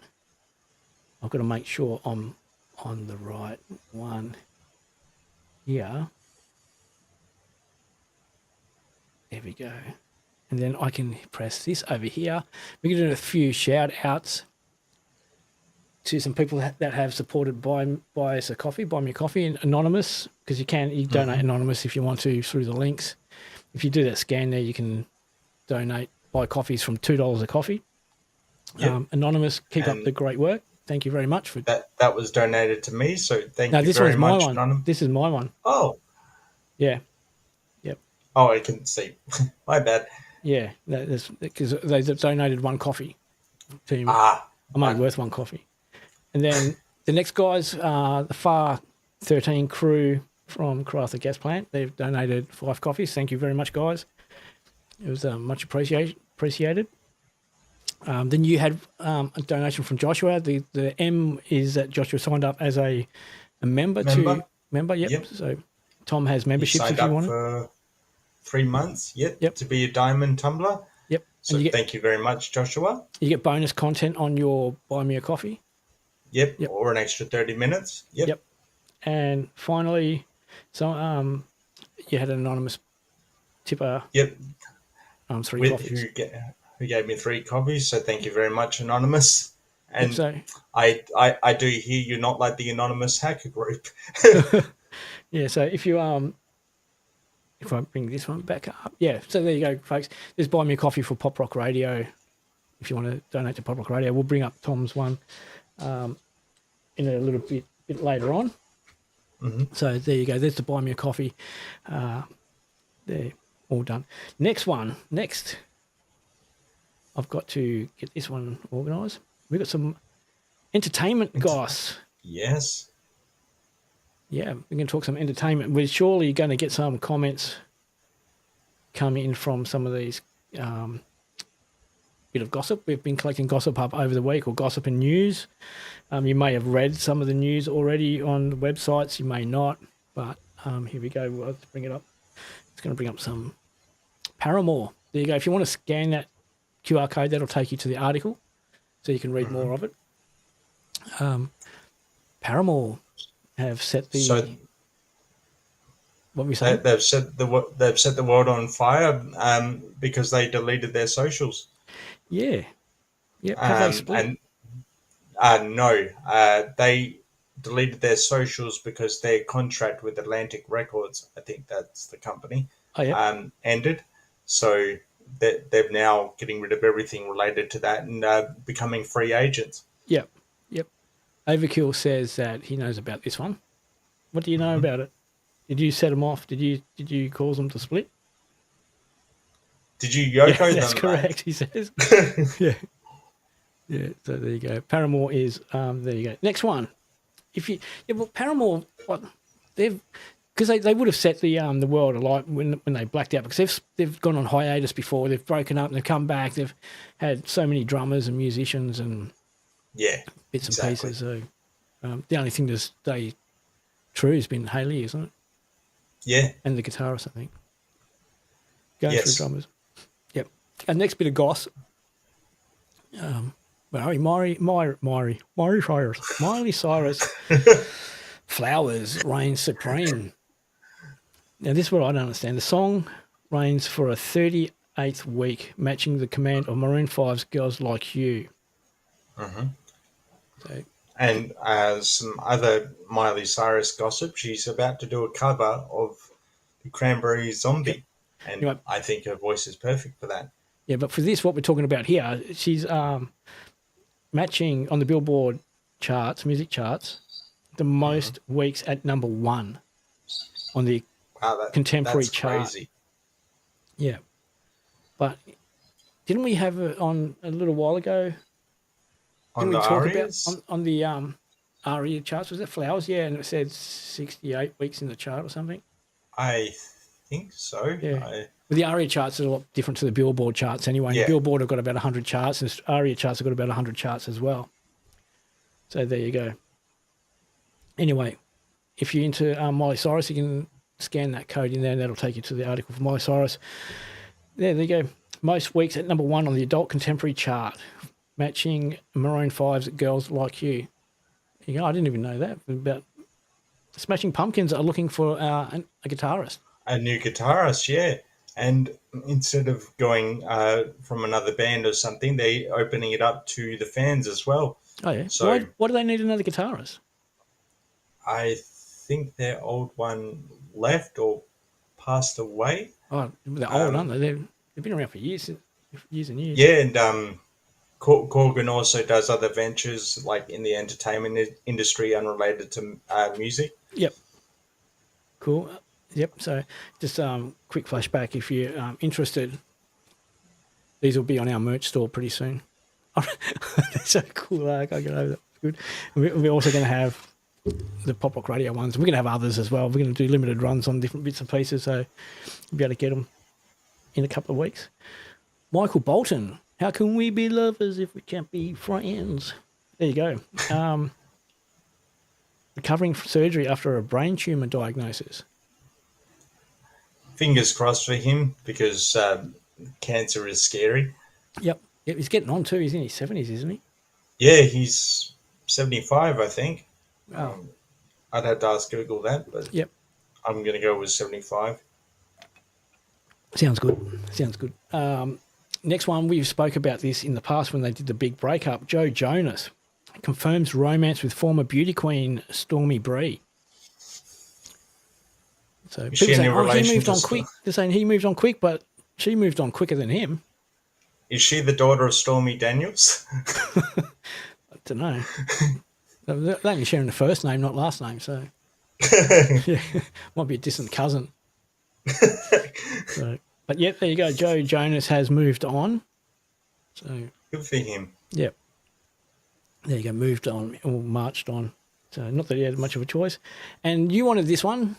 I've got to make sure I'm on the right one. Here. There we go. And then I can press this over here. We can do a few shout outs to some people that have supported Buy Me a Coffee, and anonymous, because you donate anonymous if you want to through the links. If you do that scan there, you can buy coffees from $2 a coffee. Yep. Anonymous, keep up the great work. Thank you very much for that. That was donated to me, so thank you this very one's much. my one. Anonymous. This is my one. Oh. Yeah. Yep. Oh, I can see. My bad. Yeah, that's because they donated one coffee to me. I'm only worth one coffee. And then the next guys, the FAR 13 crew from Karratha Gas Plant. They've donated 5 coffees. Thank you very much, guys. It was much appreciated. Then you had a donation from Joshua. The M is that Joshua signed up as a member. Yep. So Tom has memberships signed if you up want for 3 months. Yep. To be a diamond tumbler. Yep. So thank you very much, Joshua. You get bonus content on your Buy Me a Coffee. Yep. Or an extra 30 minutes. Yep. And finally, so you had an anonymous tipper. Yep. 3 coffees. Who gave me 3 coffees. So thank you very much, Anonymous. And so, I do hear you're not like the anonymous hacker group. Yeah. So if you if I bring this one back up, so there you go, folks. There's Buy Me a Coffee for PopRock Radio. If you want to donate to PopRock Radio, we'll bring up Tom's one in a little bit later on. Mm-hmm. So there you go. There's the Buy Me a Coffee. They're all done. Next, I've got to get this one organised. We've got some entertainment goss. Yes. Yeah, we're going to talk some entertainment. We're surely going to get some comments come in from some of these bit of gossip. We've been collecting gossip up over the week, or gossip and news. You may have read some of the news already on the websites. You may not, but here we go. Let's bring it up. It's going to bring up some Paramore. There you go. If you want to scan that QR code, that'll take you to the article so you can read more of it. Paramore have set the... So what we say? They've set the world on fire because they deleted their socials. Yeah. Yep. Have they split? No. They deleted their socials because their contract with Atlantic Records, I think that's the company, ended. So they're now getting rid of everything related to that and becoming free agents. Yep. Overkill says that he knows about this one. What do you know about it? Did you set them off? Did you cause them to split? Did you Yoko them? That's correct, he says. Yeah. So there you go. Paramore is there you go. Next one. Paramore, because they would have set the world alight when they blacked out, because they've gone on hiatus before. They've broken up and they've come back. They've had so many drummers and musicians and bits and pieces. So the only thing to stay true has been Haley, isn't it? Yeah. And the guitarist, I think. Going through drummers. Yep. And next bit of goss. Miley Cyrus. Flowers reigns supreme. Now, this is what I don't understand. The song reigns for a 38th week, matching the command of Maroon 5's Girls Like You. Mm-hmm. So, and some other Miley Cyrus gossip. She's about to do a cover of the Cranberries' Zombie. And I think her voice is perfect for that. Yeah, but for this, what we're talking about here, she's matching on the Billboard charts, music charts, the most weeks at number 1 on the contemporary chart. Crazy. Yeah. But didn't we have it on a little while ago? On the ARIAs? On the ARIA charts, was it Flowers? Yeah, and it said 68 weeks in the chart or something. I think so. Yeah. Well, the ARIA charts are a lot different to the Billboard charts anyway. Yeah. Billboard have got about 100 charts, and ARIA charts have got about 100 charts as well. So there you go. Anyway, if you're into Miley Cyrus, you can scan that code in there, and that'll take you to the article for Miley Cyrus. There you go. Most weeks at number 1 on the adult contemporary chart, matching Maroon 5's Girls Like You. There you go. I didn't even know that. About Smashing Pumpkins are looking for a guitarist. A new guitarist, yeah. And instead of going from another band or something, they're opening it up to the fans as well. Oh, yeah. So why do they need another guitarist? I think their old one left or passed away. Oh, they're old, aren't they? They've been around for years and years. Yeah, and Corgan also does other ventures like in the entertainment industry unrelated to music. Yep. Cool. Yep. So just quick flashback. If you're interested, these will be on our merch store pretty soon. That's so cool. I can't get over that. It's good. And we're also going to have the PopRock Radio ones. We're going to have others as well. We're going to do limited runs on different bits and pieces, so you'll be able to get them in a couple of weeks. Michael Bolton How can we be lovers if we can't be friends? There you go. Recovering from surgery after a brain tumor diagnosis. Fingers crossed for him because cancer is scary. Yep. He's getting on too. He's in his 70s, isn't he? Yeah, he's 75, I think. Oh. I'd have to ask Google that, but Yep. I'm going to go with 75. Sounds good. Next one, we've spoke about this in the past when they did the big breakup. Joe Jonas confirms romance with former beauty queen Stormy Bree. So people saying, he moved on quick. They're saying he moved on quick, but she moved on quicker than him. Is she the daughter of Stormy Daniels? I don't know. They're only sharing the first name, not last name, so yeah, might be a distant cousin. So, but yep, there you go. Joe Jonas has moved on. So good for him. Yep. There you go. Moved on or marched on. So not that he had much of a choice. And you wanted this one.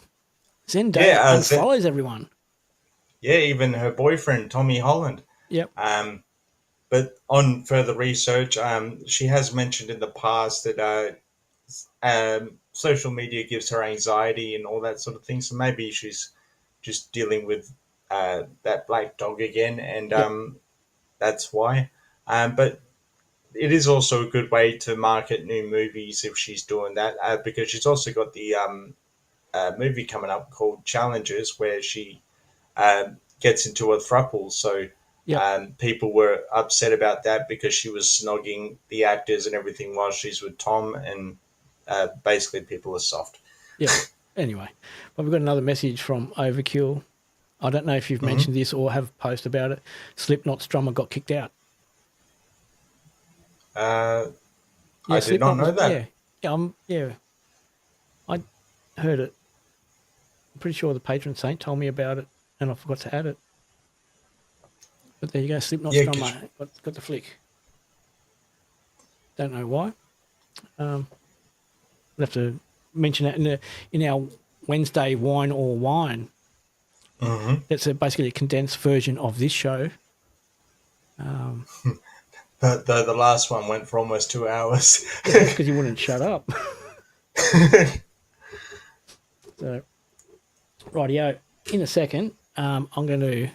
Zendaya unfollows everyone. Yeah, even her boyfriend Tommy Holland. Yep. But on further research, she has mentioned in the past that social media gives her anxiety and all that sort of thing. So maybe she's just dealing with that black dog again, and that's why. But it is also a good way to market new movies if she's doing that, because she's also got the movie coming up called Challenges, where she gets into a throuple. So people were upset about that because she was snogging the actors and everything while she's with Tom, and basically people are soft. Yeah. Anyway, but we've got another message from Overkill. I don't know if you've mentioned this or have a post about it. Slipknot's drummer got kicked out. I did not know that. Yeah. I heard it. I'm pretty sure the patron saint told me about it, and I forgot to add it. But there you go. Slipknot's drummer got the flick. Don't know why. We'll have to mention that in our Wednesday Wine or Wine. That's basically a condensed version of this show. But the last one went for almost 2 hours. Because you wouldn't shut up. So, rightio. In a second, I'm going to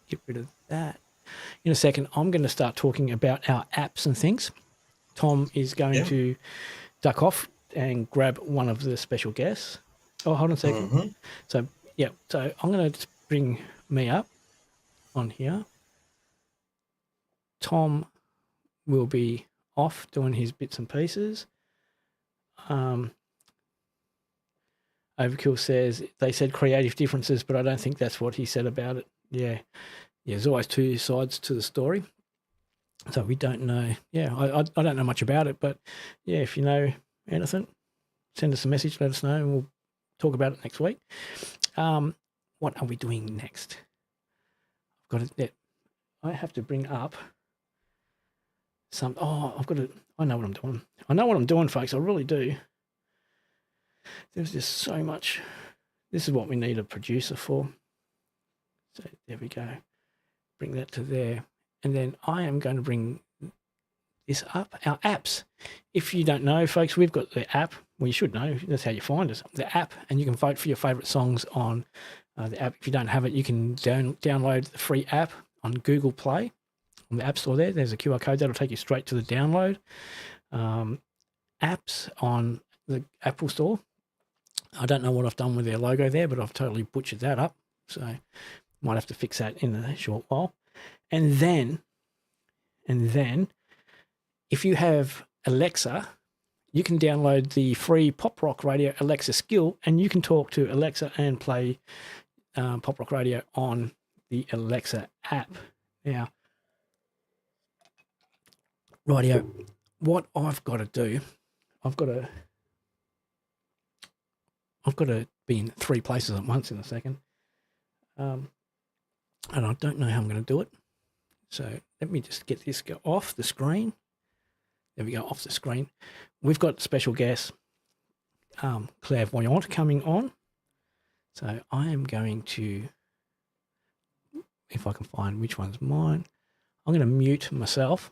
get rid of that. In a second, I'm going to start talking about our apps and things. Tom is going to duck off and grab one of the special guests. Oh, hold on a second. So I'm going to bring me up on here. Tom will be off doing his bits and pieces. Overkill says they said creative differences, but I don't think that's what he said about it. Yeah, there's always two sides to the story. So we don't know. Yeah, I don't know much about it, but yeah, if you know anything, send us a message, let us know, and we'll talk about it next week. What are we doing next? I've got it. I have to bring up some. I know what I'm doing. I know what I'm doing, folks. I really do. There's just so much. This is what we need a producer for. So there we go. Bring that to there. And then I am going to bring this up. Our apps. If you don't know, folks, we've got the app. Well, you should know. That's how you find us. The app. And you can vote for your favourite songs on the app. If you don't have it, you can download the free app on Google Play. On the App Store there. There's a QR code that'll take you straight to the download. Apps on the Apple Store. I don't know what I've done with their logo there, but I've totally butchered that up. So might have to fix that in a short while. And then if you have Alexa, you can download the free PopRock Radio Alexa skill, and you can talk to Alexa and play PopRock Radio on the Alexa app. Now, rightio, what I've got to do, I've got to be in 3 places at once in a second. And I don't know how I'm going to do it. So let me just get this off the screen. There we go, off the screen. We've got special guest, Clairvoyant, coming on. So I am going to if I can find which one's mine. I'm going to mute myself.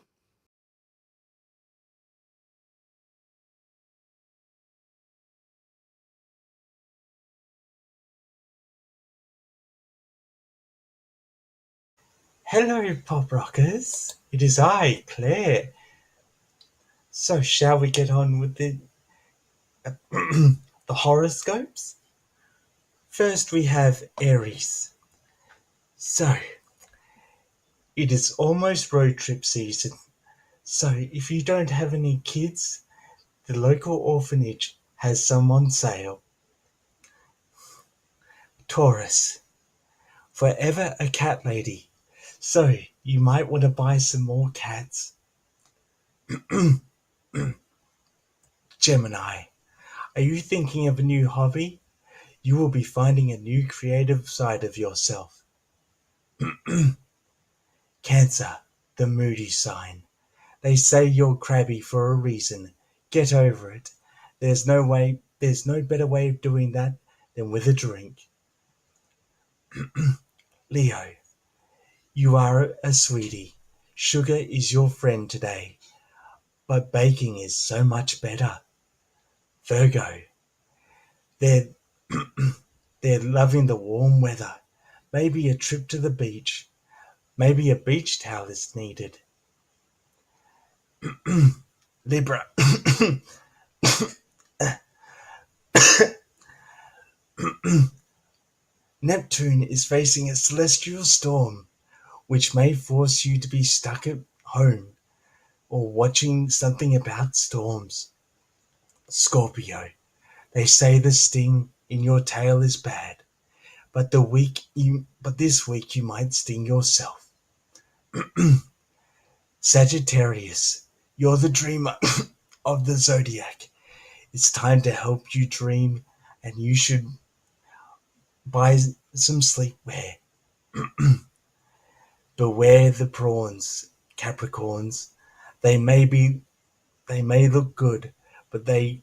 Hello, Pop Rockers. It is I, Claire. So, shall we get on with the horoscopes? First, we have Aries. So, it is almost road trip season. So, if you don't have any kids, the local orphanage has some on sale. Taurus. Forever a cat lady. So, you might want to buy some more cats. Gemini. Are you thinking of a new hobby? You will be finding a new creative side of yourself. Cancer, the moody sign. They say you're crabby for a reason. Get over it. There's no better way of doing that than with a drink. Leo, you are a sweetie. Sugar is your friend today, but baking is so much better. Virgo, they're loving the warm weather. Maybe a trip to the beach. Maybe a beach towel is needed. Libra. Neptune is facing a celestial storm, which may force you to be stuck at home or watching something about storms. Scorpio. They say the sting in your tail is bad, but this week you might sting yourself. Sagittarius, you're the dreamer of the zodiac. It's time to help you dream, and you should buy some sleepwear. Beware the prawns, Capricorns. They may look good, but they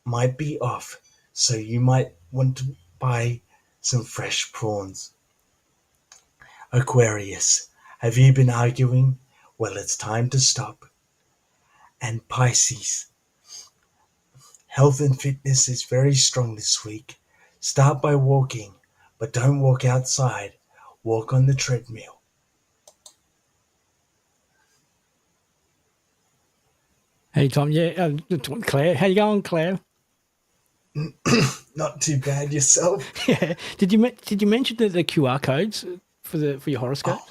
might be off, so you might want to buy some fresh prawns. Aquarius, have you been arguing? Well, it's time to stop. And Pisces, health and fitness is very strong this week. Start by walking, but don't walk outside. Walk on the treadmill. Hey, Tom. Yeah, Claire. How you going, Claire? Not too bad. Yourself? Yeah. Did you mention the QR codes for your horoscope? Oh,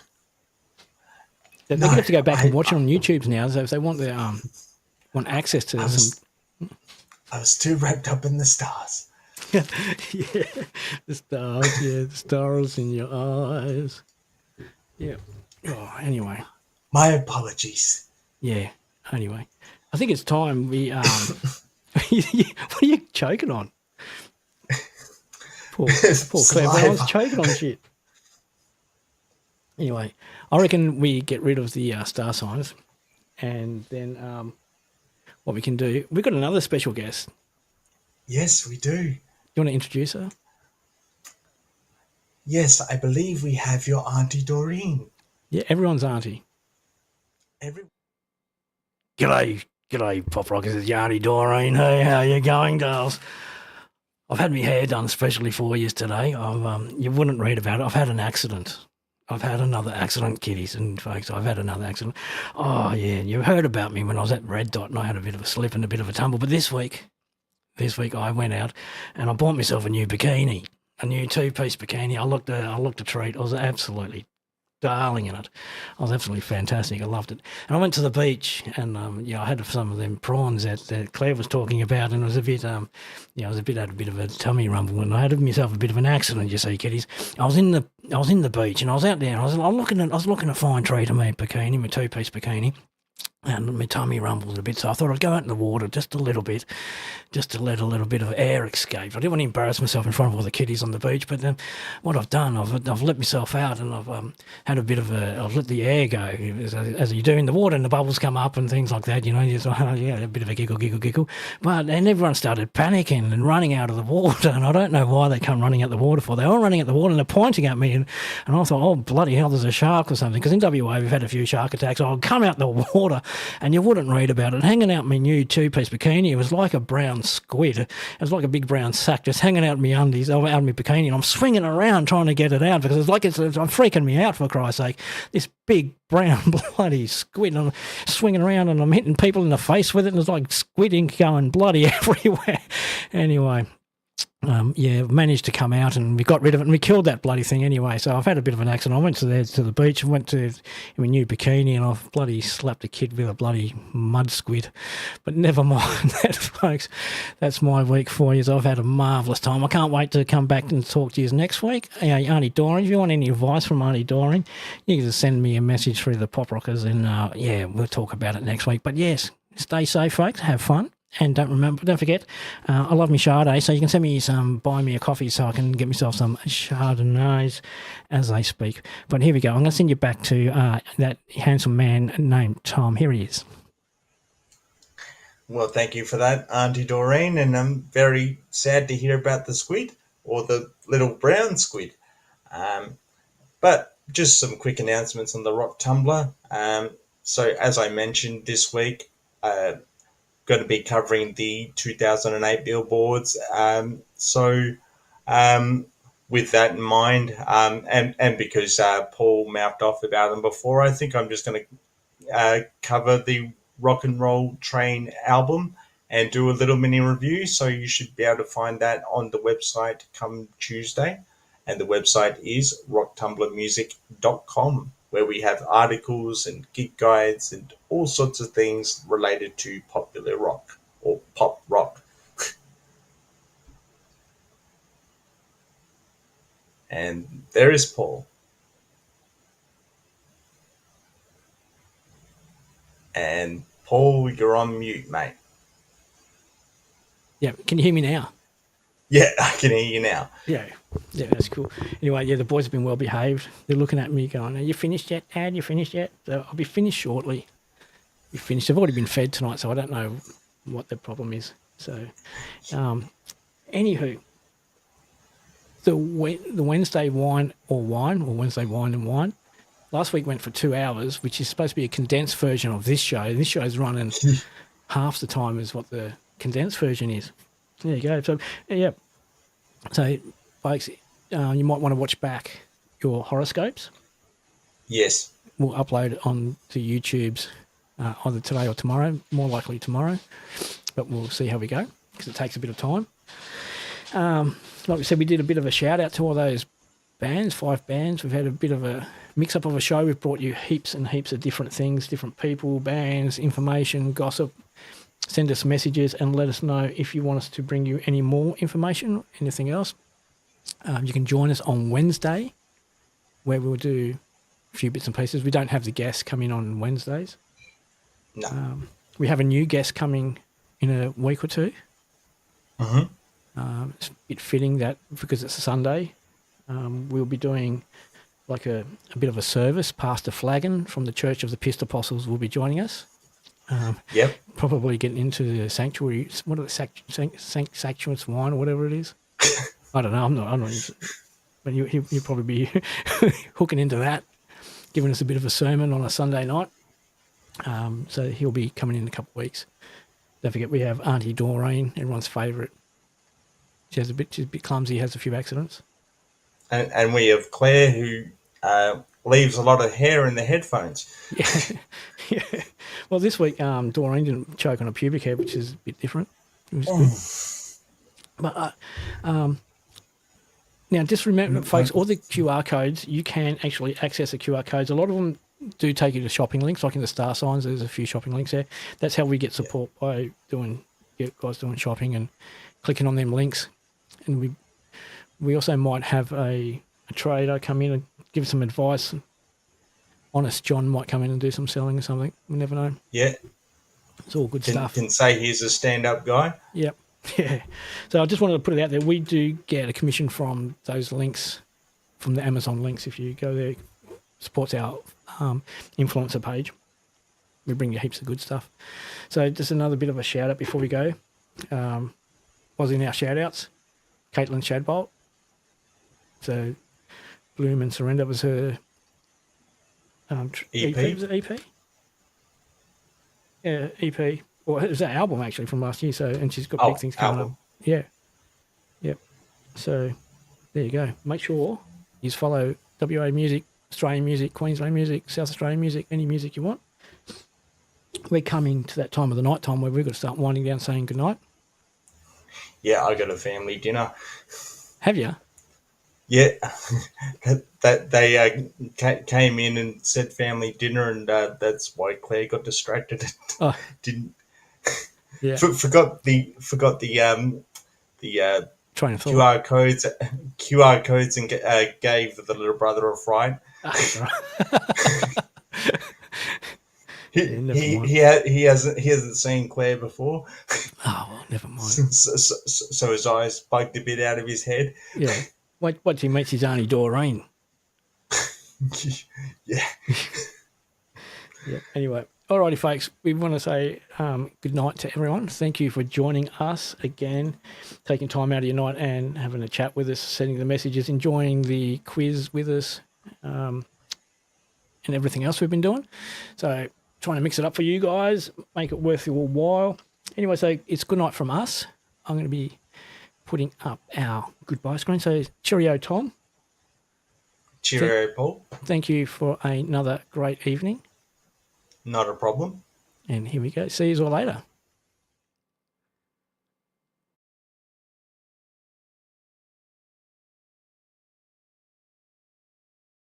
they're going to have to go back and watch it on YouTube now. So if they want want access to I was too wrapped up in the stars. Yeah, the stars. Yeah, the stars in your eyes. Yeah. Oh, anyway. My apologies. Yeah. Anyway, I think it's time we. What are you choking on? Poor Claire. I was choking on shit. Anyway, I reckon we get rid of the star signs, and then what we can do. We've got another special guest. Yes, we do. You want to introduce her? Yes, I believe we have your Auntie Doreen. Yeah, everyone's auntie. G'day, Pop Rockers. It's Auntie Doreen. Hey, how you going, girls? I've had my hair done specially for you today. You wouldn't read about it. I've had an accident. I've had another accident, kiddies and folks. I've had another accident. Oh, yeah, you heard about me when I was at Red Dot and I had a bit of a slip and a bit of a tumble. But this week I went out and I bought myself a new bikini, a new two-piece bikini. I looked a treat. I was absolutely darling in it. I was absolutely fantastic. I loved it. And I went to the beach and I had some of them prawns that Claire was talking about, and it was a bit had a bit of a tummy rumble, and I had myself a bit of an accident. You see, kiddies. I was in the beach and I was out there and I was looking to find a treat of my bikini, my two-piece bikini. and my tummy rumbled a bit, so I thought I'd go out in the water just a little bit, just to let a little bit of air escape. I didn't want to embarrass myself in front of all the kiddies on the beach, but then what I've done, I've let myself out, and I've had a bit of I've let the air go, as you do in the water, and the bubbles come up and things like that, you know, just, yeah, a bit of a giggle. And everyone started panicking and running out of the water, and I don't know why they come running out the water for. They're all running at the water, and they're pointing at me, and I thought, oh, bloody hell, there's a shark or something, because in WA we've had a few shark attacks. I'll come out the water, and you wouldn't read about it. Hanging out my new two-piece bikini, it was like a brown squid. It was like a big brown sack just hanging out my undies, out of my bikini, and I'm swinging around trying to get it out because it's freaking me out, for Christ's sake. This big brown bloody squid, and I'm swinging around and I'm hitting people in the face with it, and it's like squid ink going bloody everywhere. Anyway, managed to come out, and we got rid of it, and we killed that bloody thing anyway. So I've had a bit of an accident. I went to the beach, went to my new bikini, and I've bloody slapped a kid with a bloody mud squid. But never mind that, folks. That's my week for you. I've had a marvellous time. I can't wait to come back and talk to you next week. Auntie Doreen, if you want any advice from Auntie Doreen, you can just send me a message through the Pop Rockers, and we'll talk about it next week. But yes, stay safe, folks. Have fun. And don't forget, I love me Chardonnay, so you can send me buy me a coffee so I can get myself some Chardonnays as they speak. But here we go. I'm going to send you back to that handsome man named Tom. Here he is. Well, thank you for that, Auntie Doreen, and I'm very sad to hear about the squid, or the little brown squid. But just some quick announcements on the Rock Tumbler. So as I mentioned this week, going to be covering the 2008 billboards. With that in mind, and because Paul mouthed off about them before, I think I'm just going to cover the Rock and Roll Train album and do a little mini review. So you should be able to find that on the website come Tuesday. And the website is rocktumblermusic.com, where we have articles and gig guides and all sorts of things related to popular rock or pop rock. And there is Paul. And Paul, you're on mute, mate. Yeah, can you hear me now? Yeah, I can hear you now. Yeah, that's cool. Anyway, the boys have been well behaved. They're looking at me going, are you finished yet, Dad? You finished yet? So I'll be finished shortly. Be finished. I've already been fed tonight, so I don't know what the problem is. So, anywho, the Wednesday wine or Wednesday wine and wine, last week went for 2 hours, which is supposed to be a condensed version of this show. This show's running half the time as what the condensed version is. There you go. So, yeah. So, folks, you might want to watch back your horoscopes. Yes. We'll upload it on to YouTube's either today or tomorrow, more likely tomorrow. But we'll see how we go because it takes a bit of time. Like we said, we did a bit of a shout-out to all those bands, 5 bands. We've had a bit of a mix-up of a show. We've brought you heaps and heaps of different things, different people, bands, information, gossip. Send us messages and let us know if you want us to bring you any more information, anything else. You can join us on Wednesday, where we'll do a few bits and pieces. We don't have the guests coming on Wednesdays. No. We have a new guest coming in a week or two. Mm-hmm. It's a bit fitting that because it's a Sunday, we'll be doing like a bit of a service. Pastor Flagon from the Church of the Pissed Apostles will be joining us. Yep. Probably getting into the sanctuary. What are the sanctuary wine or whatever it is? I don't know. I'm not. But he'll probably be hooking into that, giving us a bit of a sermon on a Sunday night. So he'll be coming in a couple of weeks. Don't forget we have Auntie Doreen, everyone's favourite. She's a bit clumsy, has a few accidents. And we have Claire, who leaves a lot of hair in the headphones. Yeah. Well, this week Doreen didn't choke on a pubic hair, which is a bit different. It was good. But now just remember, folks, all the QR codes, you can actually access the QR codes. A lot of them do take you to shopping links, like in the star signs. There's a few shopping links there. That's how we get support by guys doing shopping and clicking on them links. And we also might have a trader come in and give some advice Honest John might come in and do some selling or something. We never know. Yeah. It's all good stuff. Can say he's a stand-up guy. Yep. Yeah. So I just wanted to put it out there. We do get a commission from those links, from the Amazon links. If you go there, supports our influencer page. We bring you heaps of good stuff. So just another bit of a shout out before we go. Was in our shout outs, Caitlin Shadbolt. So Bloom and Surrender was her EP. Was it EP? Yeah, EP. Well, it was that album actually from last year. So, and she's got big things coming up. Yeah. Yep. So there you go. Make sure you follow WA music, Australian music, Queensland music, South Australian music, any music you want. We're coming to that time of the night time where we've got to start winding down saying goodnight. Yeah, I got a family dinner. Have you? Yeah, that they came in and said family dinner, and that's why Claire got distracted. Oh, Didn't yeah. forgot the Train of thought. QR codes and gave the little brother a fright. He hasn't seen Claire before. Oh, well, never mind. So his eyes bugged a bit out of his head. Yeah. Wait till he meets his Auntie Doreen. Yeah. Yeah. Anyway, alrighty, folks. We want to say good night to everyone. Thank you for joining us again, taking time out of your night and having a chat with us, sending the messages, enjoying the quiz with us, and everything else we've been doing. So trying to mix it up for you guys, make it worth your while. Anyway, so it's good night from us. I'm going to be putting up our goodbye screen. So cheerio, Tom. Cheerio, Paul. Thank you for another great evening. Not a problem. And here we go. See you all later.